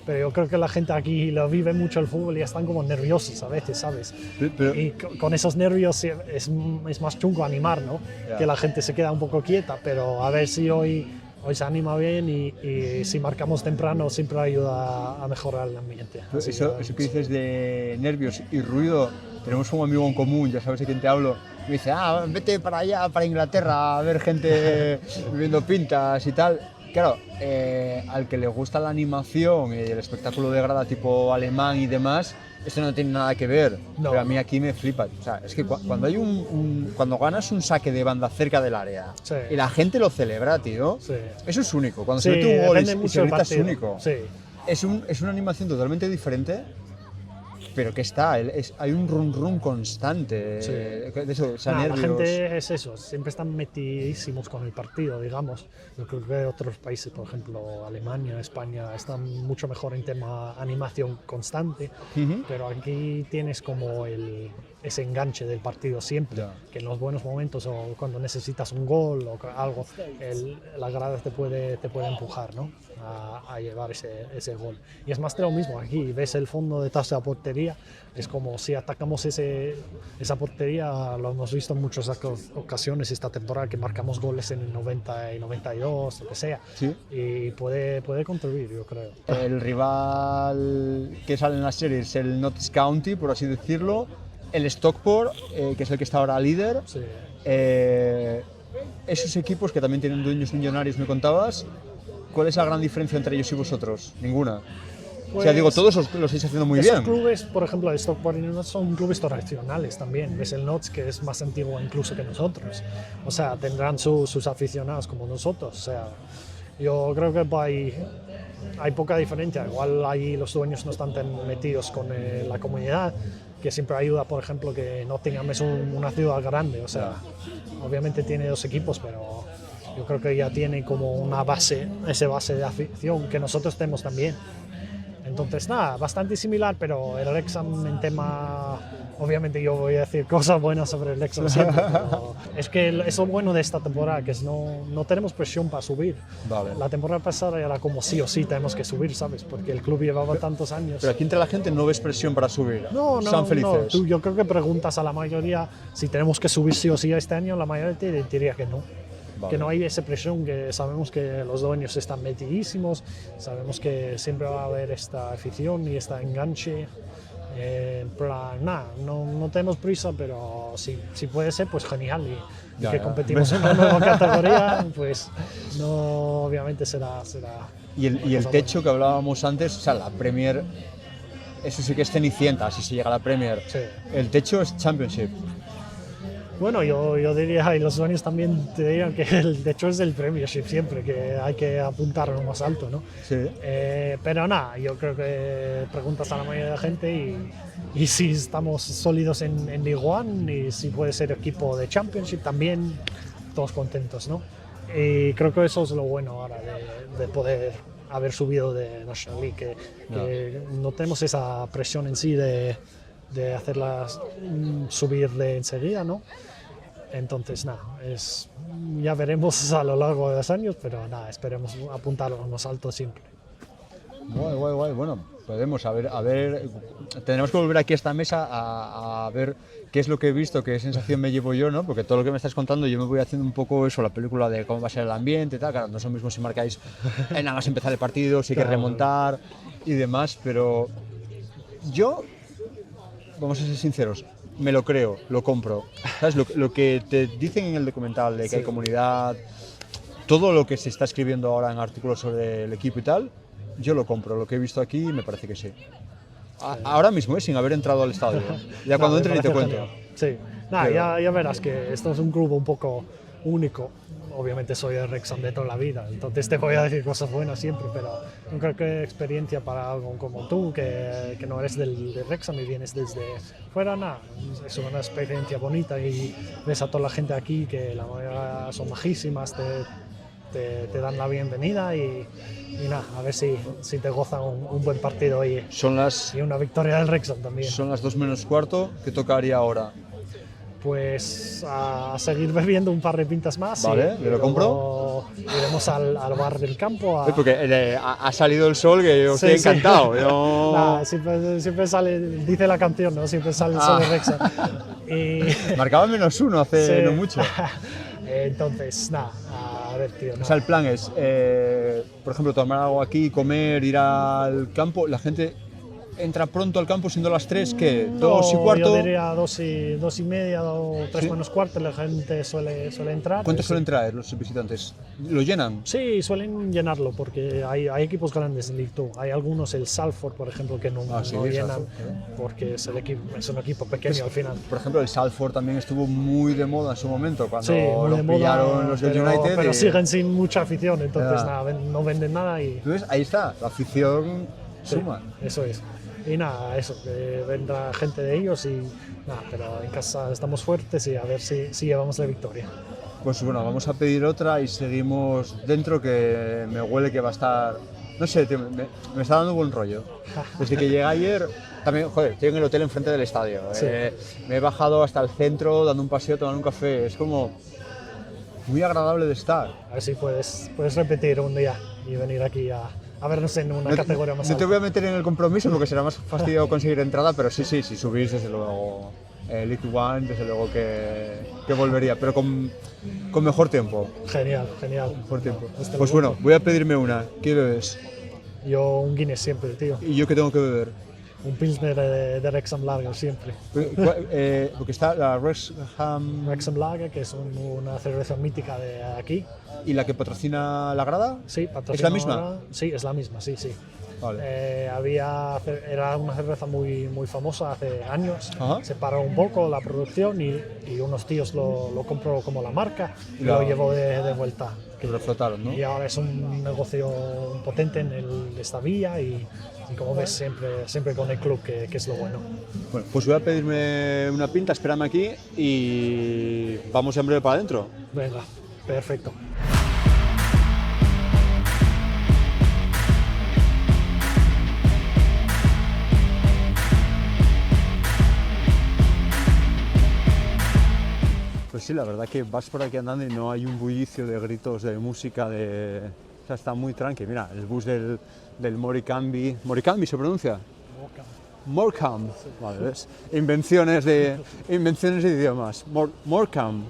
Pero yo creo que la gente aquí lo vive mucho el fútbol y están como nerviosos a veces, ¿sabes? Pero- Y con esos nervios es más chungo animar, ¿no? Ya. Que la gente se queda un poco quieta, pero a ver si hoy se anima bien y si marcamos temprano siempre ayuda a mejorar el ambiente. Así Eso que dices de nervios y ruido, tenemos un amigo en común, ya sabes de quién te hablo, me dice, vete para allá, para Inglaterra, a ver gente viviendo pintas y tal. Claro, al que le gusta la animación y el espectáculo de grada tipo alemán y demás, esto no tiene nada que ver. No. Pero a mí aquí me flipa. O sea, es que cuando hay cuando ganas un saque de banda cerca del área Sí. y la gente lo celebra, tío, Sí. eso es único. Cuando Sí, se mete un gol depende y mucho se del grita es partido. único. Sí. Es una animación totalmente diferente, pero que hay un run constante. Sí. De eso, o sea, Nah, la nervios. gente es eso, siempre están metidísimos con el partido, digamos. Yo creo que otros países, por ejemplo Alemania, España, están mucho mejor en tema animación constante, Ujú. pero aquí tienes como ese enganche del partido siempre, Ya. que en los buenos momentos o cuando necesitas un gol o algo, la grada te puede empujar, ¿no?, a llevar ese gol. Y es más de lo mismo aquí, ves el fondo detrás de la portería, es como si atacamos esa portería, lo hemos visto en muchas ocasiones esta temporada, que marcamos goles en el 90 y 92, lo que sea, Sí. y puede contribuir, yo creo. El rival que sale en la serie es el Notts County, por así decirlo. El Stockport, que es el que está ahora líder. Sí. Esos equipos que también tienen dueños millonarios, me contabas. ¿Cuál es la gran diferencia entre ellos y vosotros? Ninguna. O sea, Pues, digo, todos lo estáis haciendo muy esos bien. clubes, por ejemplo, el Stockport y el Notts son clubes tradicionales también. Ves el Notts, que es más antiguo incluso que nosotros. O sea, tendrán sus aficionados como nosotros. O sea, yo creo que hay poca diferencia. Igual ahí los dueños no están tan metidos con la comunidad, que siempre ayuda, por ejemplo, que Nottingham es una ciudad grande. O sea, obviamente tiene 2 equipos, pero yo creo que ya tiene como una base de afición que nosotros tenemos también. Entonces, nada, bastante similar, pero el Wrexham en tema... Obviamente yo voy a decir cosas buenas sobre el Wrexham siempre, pero es que es lo bueno de esta temporada, que es no tenemos presión para subir. Vale. La temporada pasada era como sí o sí tenemos que subir, ¿sabes? Porque el club llevaba tantos años. Pero aquí entre la gente no ves presión para subir. No, Están felices. yo creo que preguntas a la mayoría si tenemos que subir sí o sí este año, la mayoría te diría que no. Vale. Que no hay esa presión, que sabemos que los dueños están metidísimos, sabemos que siempre va a haber esta afición y este enganche. En plan, nada, no tenemos prisa, pero si puede ser, pues genial. Y Ya, que ya. competimos en una nueva categoría, pues no, obviamente será Y el techo que hablábamos antes, o sea, la Premier, eso sí que es cenicienta, si se llega a la Premier. Sí. El techo es Championship. Bueno, yo diría, y los dueños también te dirían que de hecho es el Premiership siempre, que hay que apuntar a lo más alto, ¿no? Sí. Pero nada, yo creo que preguntas a la mayoría de la gente y si estamos sólidos en League One y si puede ser equipo de Championship también, todos contentos, ¿no? Y creo que eso es lo bueno ahora de poder haber subido de National League, que no tenemos esa presión en sí de hacerlas subir de enseguida, ¿no? Entonces, nada, ya veremos a lo largo de los años, pero nada, esperemos apuntar a lo más alto siempre. Guay. Bueno, podemos a ver, tendremos que volver aquí a esta mesa a ver qué es lo que he visto, qué sensación me llevo yo, ¿no? Porque todo lo que me estás contando yo me voy haciendo un poco eso, la película de cómo va a ser el ambiente y tal. Claro, no es lo mismo si marcáis nada más empezar el partido, si hay que remontar y demás, pero yo, vamos a ser sinceros, me lo creo, lo compro. ¿Sabes? Lo que te dicen en el documental de que hay comunidad, todo lo que se está escribiendo ahora en artículos sobre el equipo y tal, yo lo compro. Lo que he visto aquí me parece que sí. Ahora mismo, sin haber entrado al estadio. Ya cuando entre ni te cuento. Genial. Sí, nada, Pero... ya verás que esto es un club un poco único. Obviamente soy de Wrexham de toda la vida, entonces te voy a decir cosas buenas siempre, pero yo creo que experiencia para algo como tú, que no eres de Wrexham y vienes desde fuera, nada, es una experiencia bonita y ves a toda la gente aquí que la mayoría son majísimas, te dan la bienvenida y nada, a ver si te gozan un buen partido y una victoria del Wrexham también. Son las 2 menos cuarto, ¿qué tocaría ahora? Pues a seguir bebiendo un par de pintas más. Vale, y ¿me lo compro? Iremos al bar del campo. Porque ha salido el sol, que yo estoy encantado. Yo... Nah, siempre sale, dice la canción, ¿no? Siempre sale el sol de Wrexham. Marcaba -1 hace no mucho. Entonces, nada, a ver, tío. O sea, el plan es, por ejemplo, tomar algo aquí, comer, ir al campo. La gente entra pronto al campo siendo las 3, ¿qué? ¿2 y cuarto? Yo diría 2:30 o 3 menos cuarto, la gente suele entrar. ¿Cuántos suelen traer los visitantes? ¿Lo llenan? Sí, suelen llenarlo porque hay equipos grandes en League 2. Hay algunos, el Salford, por ejemplo, que no llenan Salford, porque es un equipo pequeño al final. Por ejemplo, el Salford también estuvo muy de moda en su momento, cuando lo de pillaron moda, los del United. Pero siguen sin mucha afición, entonces nada, no venden nada. Entonces, ahí está, la afición suma. Eso es. Y nada, eso, que vendrá gente de ellos y nada, pero en casa estamos fuertes y a ver si llevamos la victoria. Pues bueno, vamos a pedir otra y seguimos dentro, que me huele que va a estar... No sé, tío, me está dando buen rollo. Desde que llegué ayer, también, joder, estoy en el hotel enfrente del estadio. Sí. Me he bajado hasta el centro, dando un paseo, tomando un café. Es como muy agradable de estar. A ver si puedes repetir un día y venir aquí a vernos en una categoría más alta. No te voy a meter en el compromiso porque será más fastidio conseguir entrada, pero sí, si subís, desde luego, League One, desde luego que volvería, pero con mejor tiempo. Genial. Mejor tiempo. Pues bueno, voy a pedirme una. ¿Qué bebes? Yo un Guinness siempre, tío. ¿Y yo qué tengo que beber? Un Pilsner de Wrexham Lager siempre. Porque está la Wrexham Lager, que es una cerveza mítica de aquí. ¿Y la que patrocina la grada? Sí, patrocina. ¿Es la misma? Sí, es la misma, sí. Vale. Era una cerveza muy famosa hace años. Ajá. Se paró un poco la producción y unos tíos lo compró como la marca y lo llevó de vuelta. Que reflotaron, ¿no? Y ahora es un negocio potente en esta vía y como ves siempre con el club, que es lo bueno. Bueno, pues voy a pedirme una pinta, espérame aquí y vamos en breve para adentro. Venga, perfecto. Pues sí, la verdad que vas por aquí andando y no hay un bullicio de gritos, de música, o sea, está muy tranqui. Mira, el bus del Morecambe. ¿Morecambe se pronuncia? Morecambe. Vale, ¿ves? Invenciones de idiomas. Morecambe.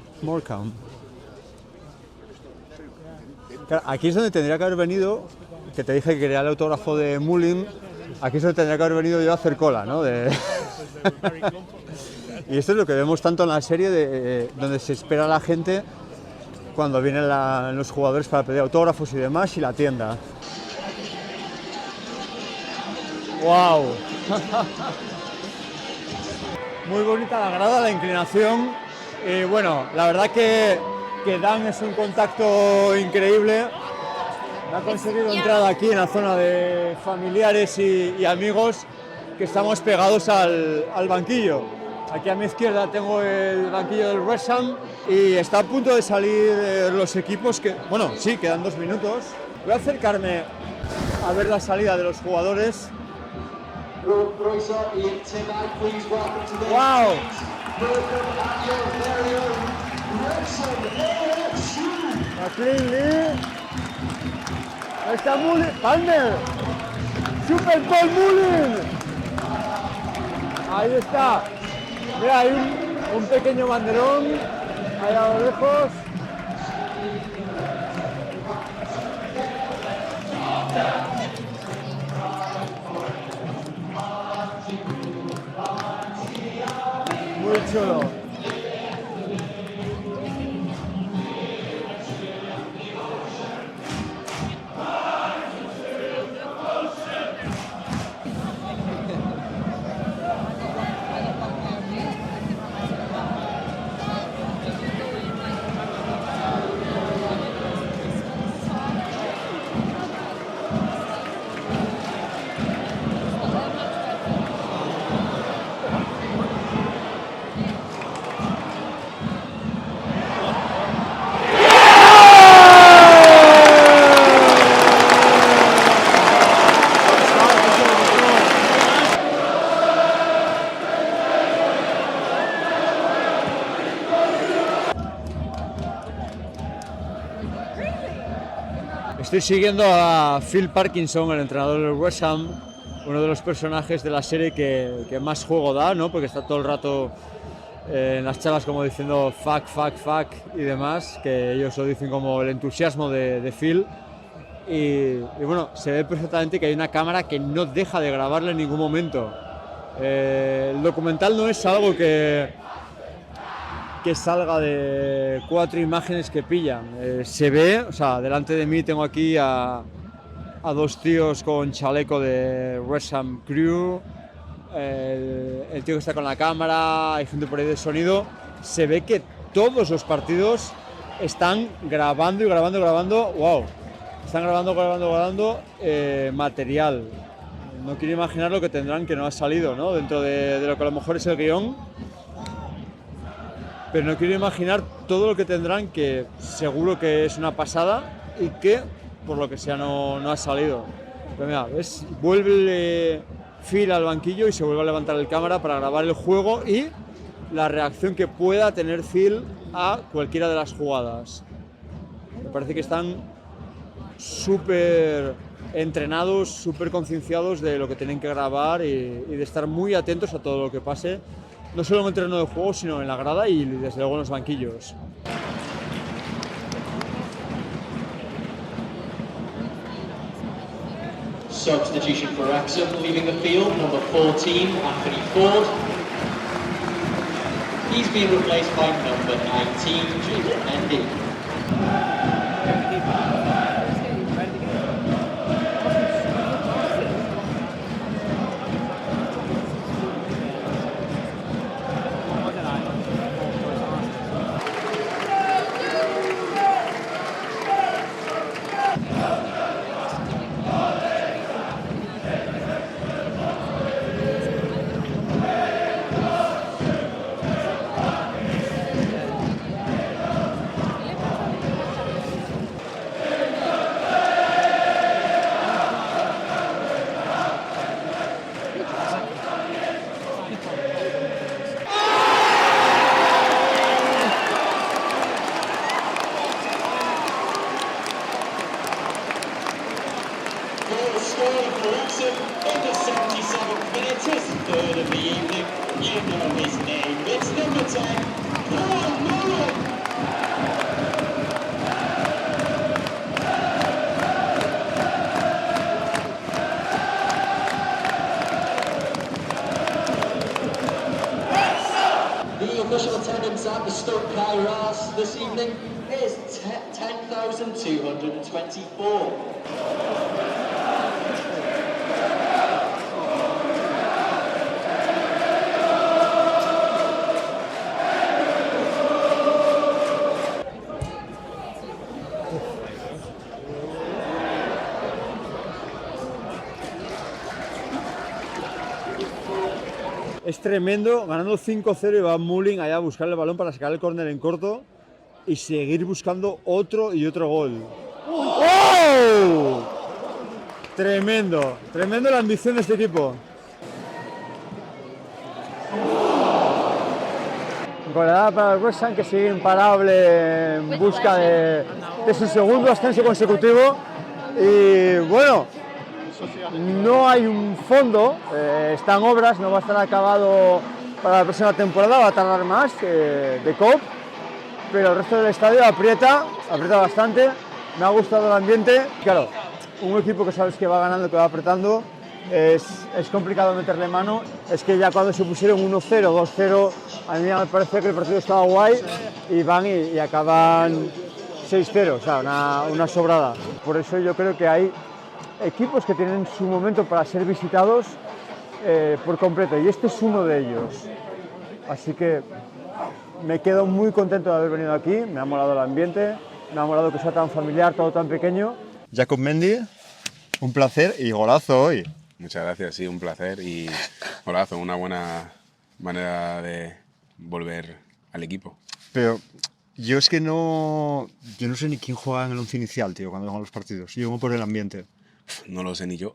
Claro, aquí es donde tendría que haber venido, que te dije que quería el autógrafo de Mullin. Aquí es donde tendría que haber venido yo a hacer cola, ¿no? Y esto es lo que vemos tanto en la serie, donde se espera a la gente cuando vienen los jugadores para pedir autógrafos y demás, y la tienda. ¡Wow! Muy bonita la grada, la inclinación Y bueno, la verdad que Dan es un contacto increíble. Me ha conseguido entrar aquí en la zona de familiares y amigos, que estamos pegados al banquillo. Aquí a mi izquierda tengo el banquillo del West Ham y está a punto de salir los equipos que, bueno, sí, quedan 2 minutos. Voy a acercarme a ver la salida de los jugadores. ¡Wow! McLean, ahí está Palmer, Super Paul Mullin. Ahí está. Mira, hay un pequeño banderón ahí a lo lejos. Muy chulo. Estoy siguiendo a Phil Parkinson, el entrenador del West Ham, uno de los personajes de la serie que más juego da, ¿no? Porque está todo el rato en las charlas como diciendo fuck, fuck, fuck y demás, que ellos lo dicen como el entusiasmo de Phil. Y bueno, se ve perfectamente que hay una cámara que no deja de grabarle en ningún momento. El documental no es algo que salga de 4 imágenes que pillan. Se ve, o sea, delante de mí tengo aquí a 2 tíos con chaleco de West Ham Crew, el tío que está con la cámara, hay gente por ahí de sonido. Se ve que todos los partidos están grabando y grabando y grabando. ¡Wow! Están grabando material. No quiero imaginar lo que tendrán que no ha salido, ¿no? Dentro de lo que a lo mejor es el guión. Pero no quiero imaginar todo lo que tendrán, que seguro que es una pasada y que por lo que sea no ha salido. Pero mira, ¿ves? Vuelve Phil al banquillo y se vuelve a levantar el cámara para grabar el juego y la reacción que pueda tener Phil a cualquiera de las jugadas. Me parece que están súper entrenados, súper concienciados de lo que tienen que grabar y de estar muy atentos a todo lo que pase. No solo en el terreno de juego, sino en la grada y desde luego en los banquillos. Substitution for Wrexham, leaving the field, number 14, Anthony Ford. He's been replaced by number 19, Julian Mendy. Scoring for Wrexham in the 77th minute, his third of the evening. You know his name, it's number 10, Paul Mullin. The official attendance at the Stoke Kairos this evening is 10,224. Es tremendo, ganando 5-0 y va Mullin allá a buscar el balón para sacar el córner en corto y seguir buscando otro y otro gol. ¡Oh! Tremendo, tremendo la ambición de este equipo. Goleada para el West Ham, que sigue imparable en busca de su segundo ascenso consecutivo. Y bueno, no hay un fondo, está en obras, no va a estar acabado para la próxima temporada, va a tardar más de COP, pero el resto del estadio aprieta bastante, me ha gustado el ambiente. Claro, un equipo que sabes que va ganando, que va apretando, es complicado meterle mano. Es que ya cuando se pusieron 1-0, 2-0, a mí me parecía que el partido estaba guay y van y acaban 6-0, o sea, una sobrada. Por eso yo creo que hay equipos que tienen su momento para ser visitados por completo, y este es uno de ellos. Así que me quedo muy contento de haber venido aquí, me ha molado el ambiente, me ha molado que sea tan familiar, todo tan pequeño. Jacob Mendy, un placer y golazo hoy. Muchas gracias, sí, un placer y golazo, una buena manera de volver al equipo. Pero yo es que yo no sé ni quién juega en el once inicial, tío, cuando van los partidos. Yo vengo por el ambiente. No lo sé ni yo.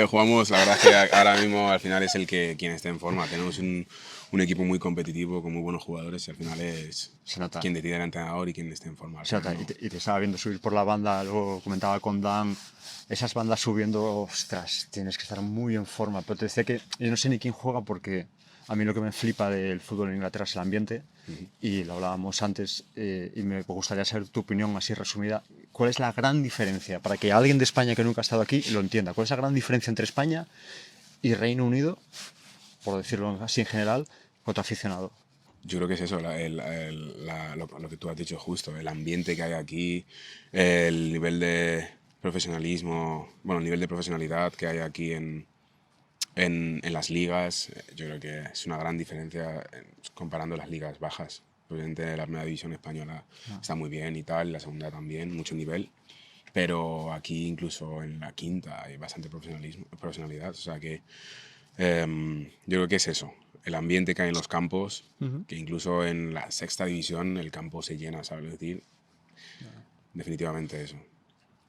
Jugamos, la verdad es que ahora mismo al final es quien esté en forma. Tenemos un equipo muy competitivo, con muy buenos jugadores, y al final es quien decide el entrenador y quien esté en forma. Se nota, y te estaba viendo subir por la banda, luego comentaba con Dan, esas bandas subiendo, ostras, tienes que estar muy en forma. Pero te decía que yo no sé ni quién juega, porque a mí lo que me flipa del fútbol en Inglaterra es el ambiente, y lo hablábamos antes, y me gustaría saber tu opinión así resumida. ¿Cuál es la gran diferencia, para que alguien de España que nunca ha estado aquí lo entienda, cuál es la gran diferencia entre España y Reino Unido, por decirlo así en general, con tu aficionado? Yo creo que es eso, lo que tú has dicho justo, el ambiente que hay aquí, el nivel de profesionalismo, bueno, el nivel de profesionalidad que hay aquí en las ligas. Yo creo que es una gran diferencia comparando las ligas bajas. Obviamente la primera división española está muy bien y tal, la segunda también, mucho nivel, pero aquí incluso en la quinta hay bastante profesionalidad, o sea que yo creo que es eso, el ambiente que hay en los campos, que incluso en la sexta división el campo se llena, ¿sabes decir? Definitivamente eso.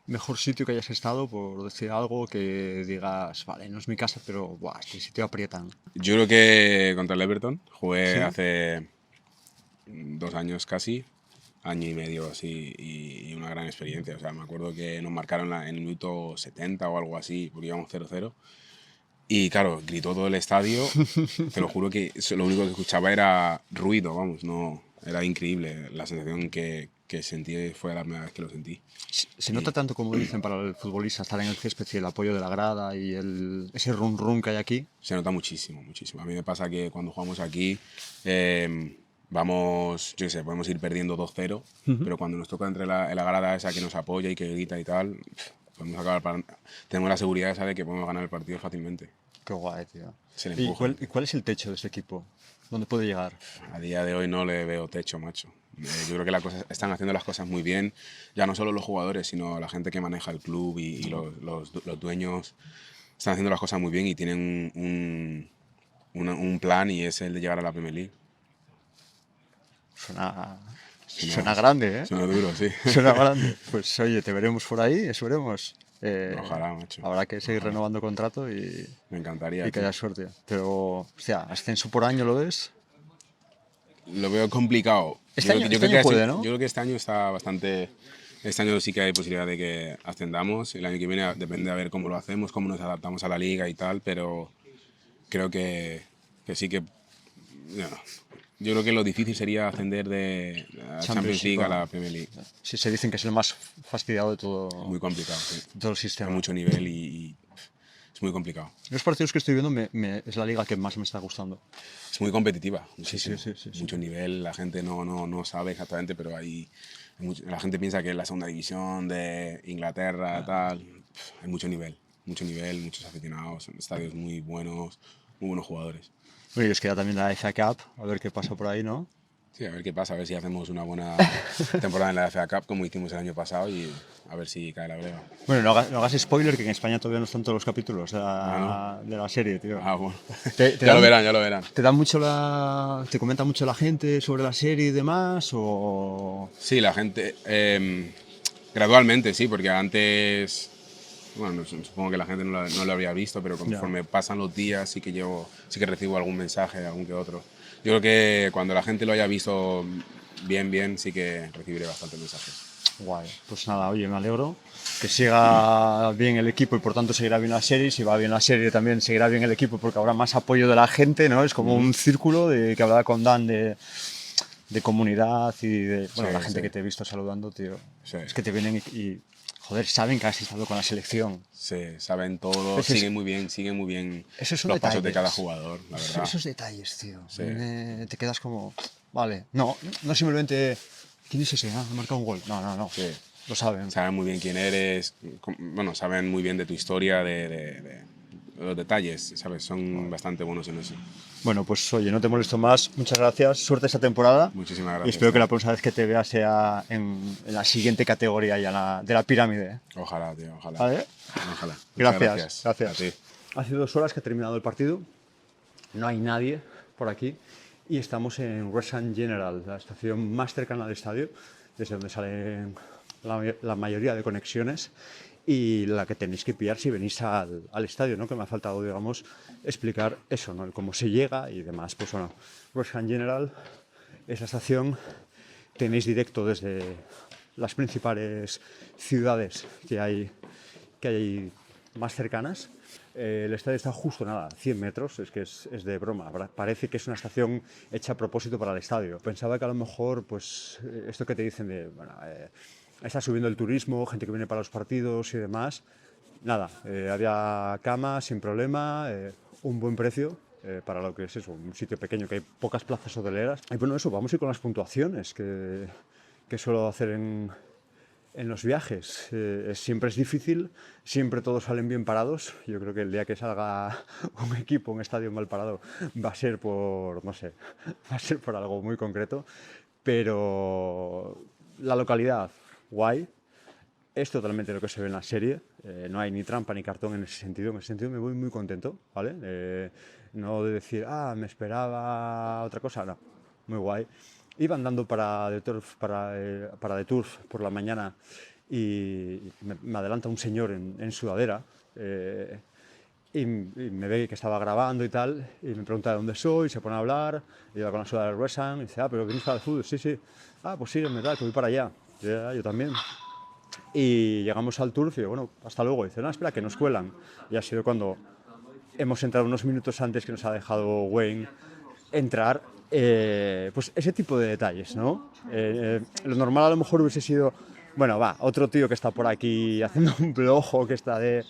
Mejor sitio que hayas estado, por decir algo, que digas, vale, no es mi casa, pero buah, este sitio aprietan. Yo creo que contra el Everton jugué ¿Sí? hace 2 años casi, año y medio así, y una gran experiencia. O sea, me acuerdo que nos marcaron en el minuto 70 o algo así, porque íbamos 0-0. Y claro, gritó todo el estadio. Te lo juro que lo único que escuchaba era ruido, vamos, no, era increíble la sensación que sentí, fue la primera vez que lo sentí. ¿Se nota tanto, como dicen, para el futbolista estar en el césped y el apoyo de la grada y ese run que hay aquí? Se nota muchísimo, muchísimo. A mí me pasa que cuando jugamos aquí vamos, yo qué sé, podemos ir perdiendo 2-0, pero cuando nos toca entre la grada esa que nos apoya y que grita y tal, podemos acabar tenemos la seguridad esa de que podemos ganar el partido fácilmente. Qué guay, tío. Se le empuja. ¿Y cuál es el techo de este equipo? ¿Dónde puede llegar? A día de hoy no le veo techo, macho. Yo creo que están haciendo las cosas muy bien, ya no solo los jugadores, sino la gente que maneja el club y los dueños están haciendo las cosas muy bien y tienen un plan, y es el de llegar a la Premier League. Suena grande, ¿eh? Suena duro, sí. Suena grande. Pues oye, te veremos por ahí, eso veremos. Ojalá, macho. Habrá que seguir renovando contrato y Me encantaría. que haya suerte. Pero, hostia, ascenso por año, ¿lo ves? Lo veo complicado. Este año puede, ¿no? Yo creo que este año está bastante... Este año sí que hay posibilidad de que ascendamos. El año que viene depende a ver cómo lo hacemos, cómo nos adaptamos a la liga y tal, pero creo que sí que... Yo creo que lo difícil sería ascender de la Champions League a la Premier League. Sí, se dicen que es el más fastidiado de todo, Muy complicado, sí. todo el sistema. Hay mucho nivel y es muy complicado. Los partidos que estoy viendo es la liga que más me está gustando. Es muy competitiva, muchísimo. Sí. Mucho nivel, la gente no sabe exactamente, pero la gente piensa que es la segunda división de Inglaterra, tal. Hay mucho nivel, muchos aficionados, estadios muy buenos jugadores. Bueno, y os queda también la FA Cup, a ver qué pasa por ahí, ¿no? Sí, a ver qué pasa, a ver si hacemos una buena temporada en la FA Cup como hicimos el año pasado y a ver si cae la breva. Bueno, no hagas spoiler, que en España todavía no están todos los capítulos de la serie, tío. Ah, bueno. Te Ya lo dan- verán, ya lo verán. ¿Te dan mucho te comenta mucho la gente sobre la serie y demás? ¿O Sí, la gente, gradualmente sí, porque antes, bueno, supongo que la gente no lo habría visto, pero conforme pasan los días sí que recibo algún mensaje, algún que otro. Yo creo que cuando la gente lo haya visto bien, sí que recibiré bastantes mensajes. Guay, pues nada, oye, me alegro que siga bien el equipo y por tanto seguirá bien la serie. Si va bien la serie también seguirá bien el equipo porque habrá más apoyo de la gente, ¿no? Es como un círculo que hablaba con Dan de comunidad y de bueno, Sí, la gente sí. que te he visto saludando, tío. Sí. Es que te vienen y joder, saben que has estado con la selección. Sí, saben todo, Ese es- siguen muy bien Esos son los pasos de detalles. cada jugador, la verdad. Esos detalles, tío. Sí. Te quedas como, vale, no simplemente, ¿quién es ese? Ah, ha marcado un gol. No, Sí. lo saben. Saben muy bien quién eres, bueno, saben muy bien de tu historia, de los detalles, ¿sabes? Son bastante buenos en eso. Bueno, pues oye, no te molesto más. Muchas gracias. Suerte esta temporada. Muchísimas gracias. Y espero que la próxima vez que te vea sea en la siguiente categoría ya de la pirámide. Ojalá, tío, ojalá. ¿Vale? Ojalá. Muchas Gracias. A ti. Hace 2 horas que ha terminado el partido. No hay nadie por aquí. Y estamos en Wrexham General, la estación más cercana al estadio, desde donde salen la mayoría de conexiones y la que tenéis que pillar si venís al estadio, ¿no? Que me ha faltado, digamos, explicar eso, ¿no? El cómo se llega y demás. Pues bueno, Wrexham General es la estación, tenéis directo desde las principales ciudades que hay más cercanas. El estadio está justo, nada, 100 metros, es que es de broma. Parece que es una estación hecha a propósito para el estadio. Pensaba que a lo mejor, pues, esto que te dicen de, bueno, está subiendo el turismo, gente que viene para los partidos y demás. Nada, había cama sin problema, un buen precio para lo que es eso, un sitio pequeño que hay pocas plazas hoteleras. Y bueno, eso, vamos a ir con las puntuaciones que suelo hacer en los viajes. Siempre es difícil, siempre todos salen bien parados. Yo creo que el día que salga un equipo, un estadio mal parado, va a ser por, no sé, va a ser por algo muy concreto. Pero la localidad, guay. Es totalmente lo que se ve en la serie. No hay ni trampa ni cartón en ese sentido. En ese sentido me voy muy contento, ¿vale? No de decir, me esperaba otra cosa, no. Muy guay. Iba andando para The Turf por la mañana y me adelanta un señor en sudadera y me ve que estaba grabando y tal y me pregunta de dónde soy, se pone a hablar, iba con la sudadera de Wrexham y dice, pero venís para el fútbol, sí. Pues sígueme, tal, que voy para allá. Yo también. Y llegamos al Turf y digo, bueno, hasta luego. Y dice, no, espera, que nos cuelan. Y ha sido cuando hemos entrado unos minutos antes que nos ha dejado Wayne entrar. Pues ese tipo de detalles, ¿no? Lo normal a lo mejor hubiese sido, bueno, otro tío que está por aquí haciendo un blog o que está de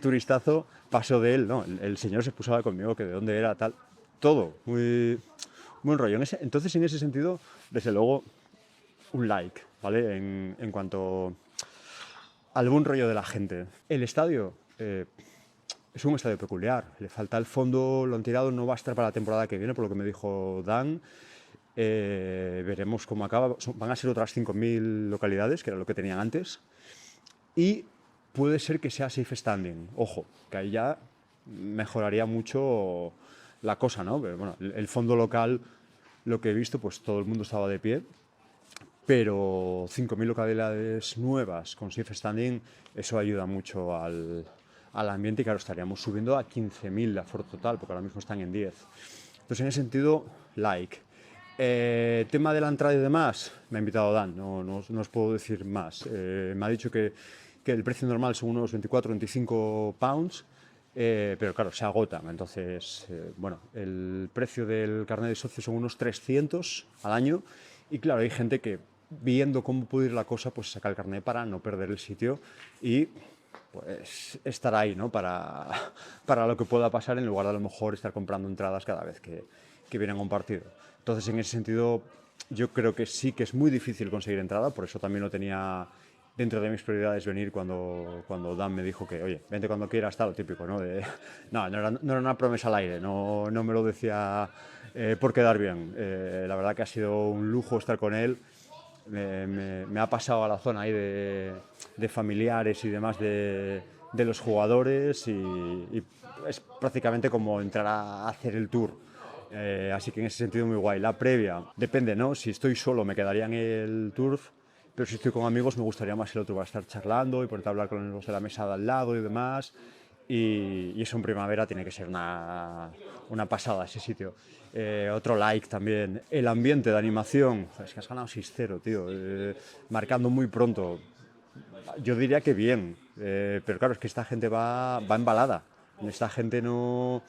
turistazo, pasó de él, ¿no? El señor se puso a hablar conmigo, que de dónde era, tal, todo, muy buen rollo. Entonces, en ese sentido, desde luego, un like, ¿vale? En cuanto al buen rollo de la gente. El estadio es un estadio peculiar, le falta el fondo, lo han tirado, no va a estar para la temporada que viene, por lo que me dijo Dan. Veremos cómo acaba. Van a ser otras 5.000 localidades, que era lo que tenían antes. Y puede ser que sea safe standing. Ojo, que ahí ya mejoraría mucho la cosa, ¿no? Pero, bueno, el fondo local, lo que he visto, pues todo el mundo estaba de pie. Pero 5.000 localidades nuevas con safe standing, eso ayuda mucho al ambiente y claro, estaríamos subiendo a 15.000 de aforo total, porque ahora mismo están en 10. Entonces, en ese sentido, like. Tema de la entrada y demás, me ha invitado Dan, no os puedo decir más. Me ha dicho que el precio normal son unos 24-25 pounds, pero claro, se agotan. Entonces, bueno, el precio del carnet de socio son unos 300 al año y claro, hay gente que viendo cómo puede ir la cosa, pues saca el carnet para no perder el sitio y pues estar ahí, ¿no? Para lo que pueda pasar, en lugar de a lo mejor estar comprando entradas cada vez que vienen a un partido. Entonces, en ese sentido, yo creo que sí que es muy difícil conseguir entrada, por eso también lo tenía dentro de mis prioridades venir cuando Dan me dijo que, oye, vente cuando quieras, está lo típico, ¿no? No era una promesa al aire, no me lo decía por quedar bien. La verdad que ha sido un lujo estar con él. Me ha pasado a la zona ahí de familiares y demás de los jugadores y es prácticamente como entrar a hacer el tour. Así que en ese sentido muy guay. La previa, depende, ¿no? Si estoy solo me quedaría en el turf, pero si estoy con amigos me gustaría más el otro, para estar charlando y ponerte a hablar con los de la mesa de al lado y demás. Y eso en primavera tiene que ser una pasada ese sitio. Otro like también, el ambiente de animación. Es que has ganado 6-0, tío, marcando muy pronto. Yo diría que bien, pero claro, es que esta gente va embalada. Esta gente no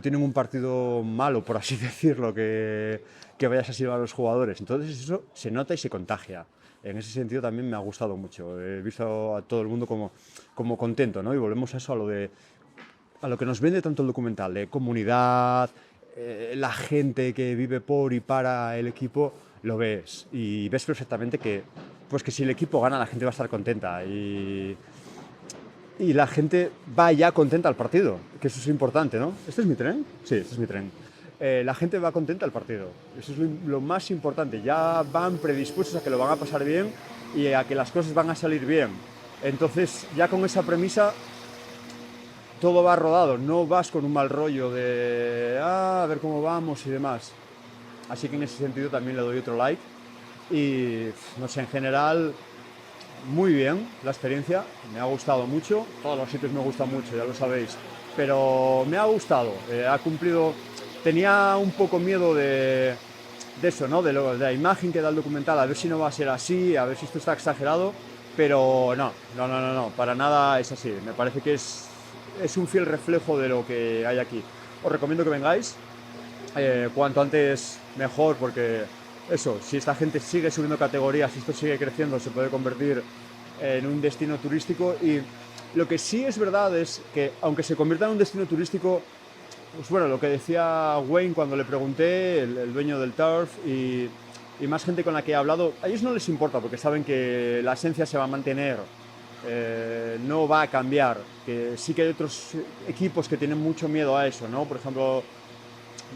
tienen un partido malo, por así decirlo, que vayas a silbar a los jugadores. Entonces eso se nota y se contagia. En ese sentido también me ha gustado mucho. He visto a todo el mundo como contento, ¿no? Y volvemos a eso, a lo que nos vende tanto el documental, de comunidad, la gente que vive por y para el equipo, lo ves. Y ves perfectamente que si el equipo gana, la gente va a estar contenta. Y la gente va ya contenta al partido, que eso es importante, ¿no? ¿Este es mi tren? Sí, este es mi tren. La gente va contenta al partido, eso es lo más importante, ya van predispuestos a que lo van a pasar bien y a que las cosas van a salir bien. Entonces, ya con esa premisa, todo va rodado, no vas con un mal rollo de a ver cómo vamos y demás. Así que en ese sentido también le doy otro like y, no sé, en general, muy bien la experiencia, me ha gustado mucho, todos los sitios me gustan mucho, ya lo sabéis, pero me ha gustado, ha cumplido. Tenía un poco miedo de eso, ¿no? De la imagen que da el documental, a ver si no va a ser así, a ver si esto está exagerado, pero no, para nada es así. Me parece que es un fiel reflejo de lo que hay aquí. Os recomiendo que vengáis, cuanto antes mejor, porque eso, si esta gente sigue subiendo categorías, si esto sigue creciendo, se puede convertir en un destino turístico. Y lo que sí es verdad es que, aunque se convierta en un destino turístico, pues bueno, lo que decía Wayne cuando le pregunté, el dueño del turf y más gente con la que he hablado, a ellos no les importa porque saben que la esencia se va a mantener, no va a cambiar, que sí que hay otros equipos que tienen mucho miedo a eso, ¿no? Por ejemplo,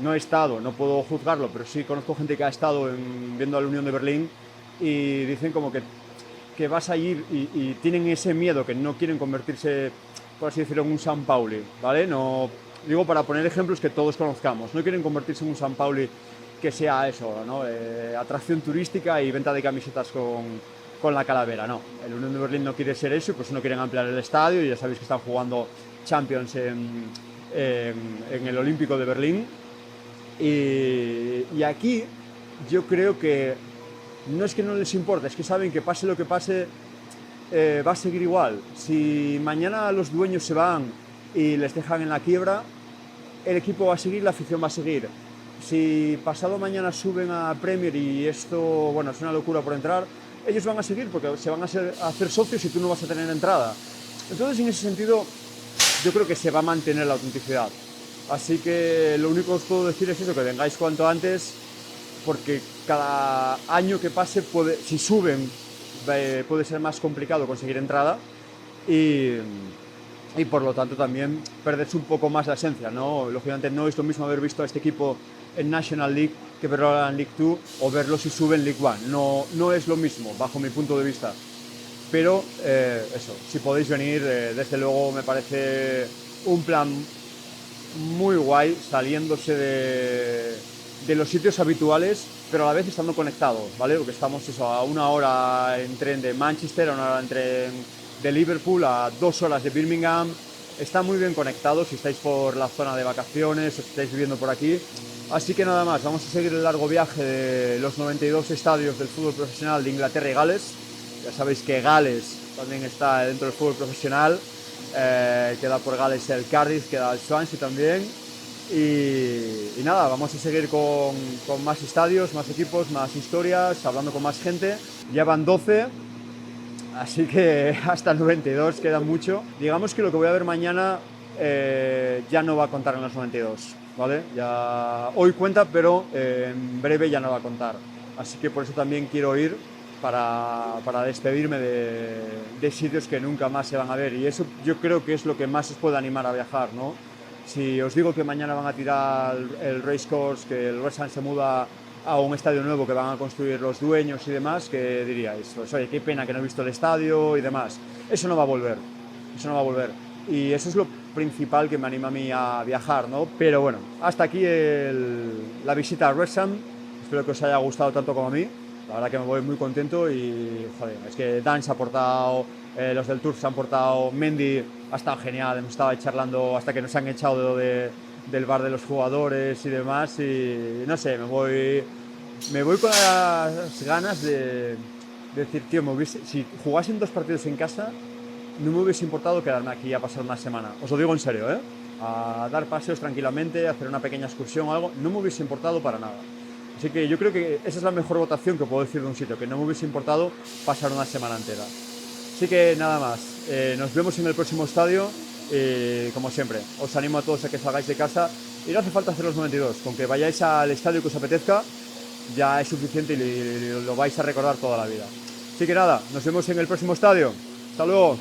no he estado, no puedo juzgarlo, pero sí conozco gente que ha estado viendo a la Unión de Berlín y dicen como que vas a ir y tienen ese miedo, que no quieren convertirse, por así decirlo, en un San Pauli, ¿vale? No, digo, para poner ejemplos que todos conozcamos, no quieren convertirse en un San Pauli que sea eso, ¿no? Atracción turística y venta de camisetas con la calavera, no. El Unión de Berlín no quiere ser eso, pues no quieren ampliar el estadio y ya sabéis que están jugando Champions en el Olímpico de Berlín. Y aquí yo creo que no es que no les importe, es que saben que pase lo que pase, va a seguir igual. Si mañana los dueños se van y les dejan en la quiebra, el equipo va a seguir, la afición va a seguir. Si pasado mañana suben a Premier y esto, bueno, es una locura por entrar, ellos van a seguir porque se van a hacer socios y tú no vas a tener entrada. Entonces, en ese sentido, yo creo que se va a mantener la autenticidad. Así que lo único que os puedo decir es eso, que vengáis cuanto antes, porque cada año que pase, si suben, puede ser más complicado conseguir entrada y por lo tanto también perderse un poco más la esencia, ¿no? Lógicamente no es lo mismo haber visto a este equipo en National League que verlo en League 2 o verlo si sube en League 1. No es lo mismo, bajo mi punto de vista. Pero eso, si podéis venir, desde luego me parece un plan muy guay, saliéndose de los sitios habituales, pero a la vez estando conectados, ¿vale? Porque estamos eso, a 1 hora en tren de Manchester, a 1 hora en tren de Liverpool, a 2 horas de Birmingham. Está muy bien conectado si estáis por la zona de vacaciones o si estáis viviendo por aquí. Así que nada más, vamos a seguir el largo viaje de los 92 estadios del fútbol profesional de Inglaterra y Gales. Ya sabéis que Gales también está dentro del fútbol profesional. Queda por Gales el Cardiff, queda el Swansea también. Y nada, vamos a seguir con más estadios, más equipos, más historias, hablando con más gente. Ya van 12. Así que hasta el 92 queda mucho. Digamos que lo que voy a ver mañana ya no va a contar en los 92, ¿vale? Ya, hoy cuenta, pero en breve ya no va a contar. Así que por eso también quiero ir para despedirme de sitios que nunca más se van a ver. Y eso yo creo que es lo que más os puede animar a viajar, ¿no? Si os digo que mañana van a tirar el racecourse, que el West Ham se muda a un estadio nuevo que van a construir los dueños y demás, ¿qué diríais? Pues oye, qué pena que no he visto el estadio y demás. Eso no va a volver, eso no va a volver. Y eso es lo principal que me anima a mí a viajar, ¿no? Pero bueno, hasta aquí la visita a West Ham. Espero que os haya gustado tanto como a mí. La verdad que me voy muy contento y, joder, es que Dan se ha portado, los del Tour se han portado, Mendy ha estado genial, hemos estado ahí charlando hasta que nos han echado del bar de los jugadores y demás y, no sé, me voy con las ganas de decir, tío, si jugasen 2 partidos en casa, no me hubiese importado quedarme aquí a pasar una semana. Os lo digo en serio, ¿eh? A dar paseos tranquilamente, a hacer una pequeña excursión o algo, no me hubiese importado para nada. Así que yo creo que esa es la mejor votación que puedo decir de un sitio, que no me hubiese importado pasar una semana entera. Así que nada más, nos vemos en el próximo estadio y como siempre, os animo a todos a que salgáis de casa y no hace falta hacer los 92, con que vayáis al estadio que os apetezca ya es suficiente y lo vais a recordar toda la vida. Así que nada, nos vemos en el próximo estadio. Hasta luego.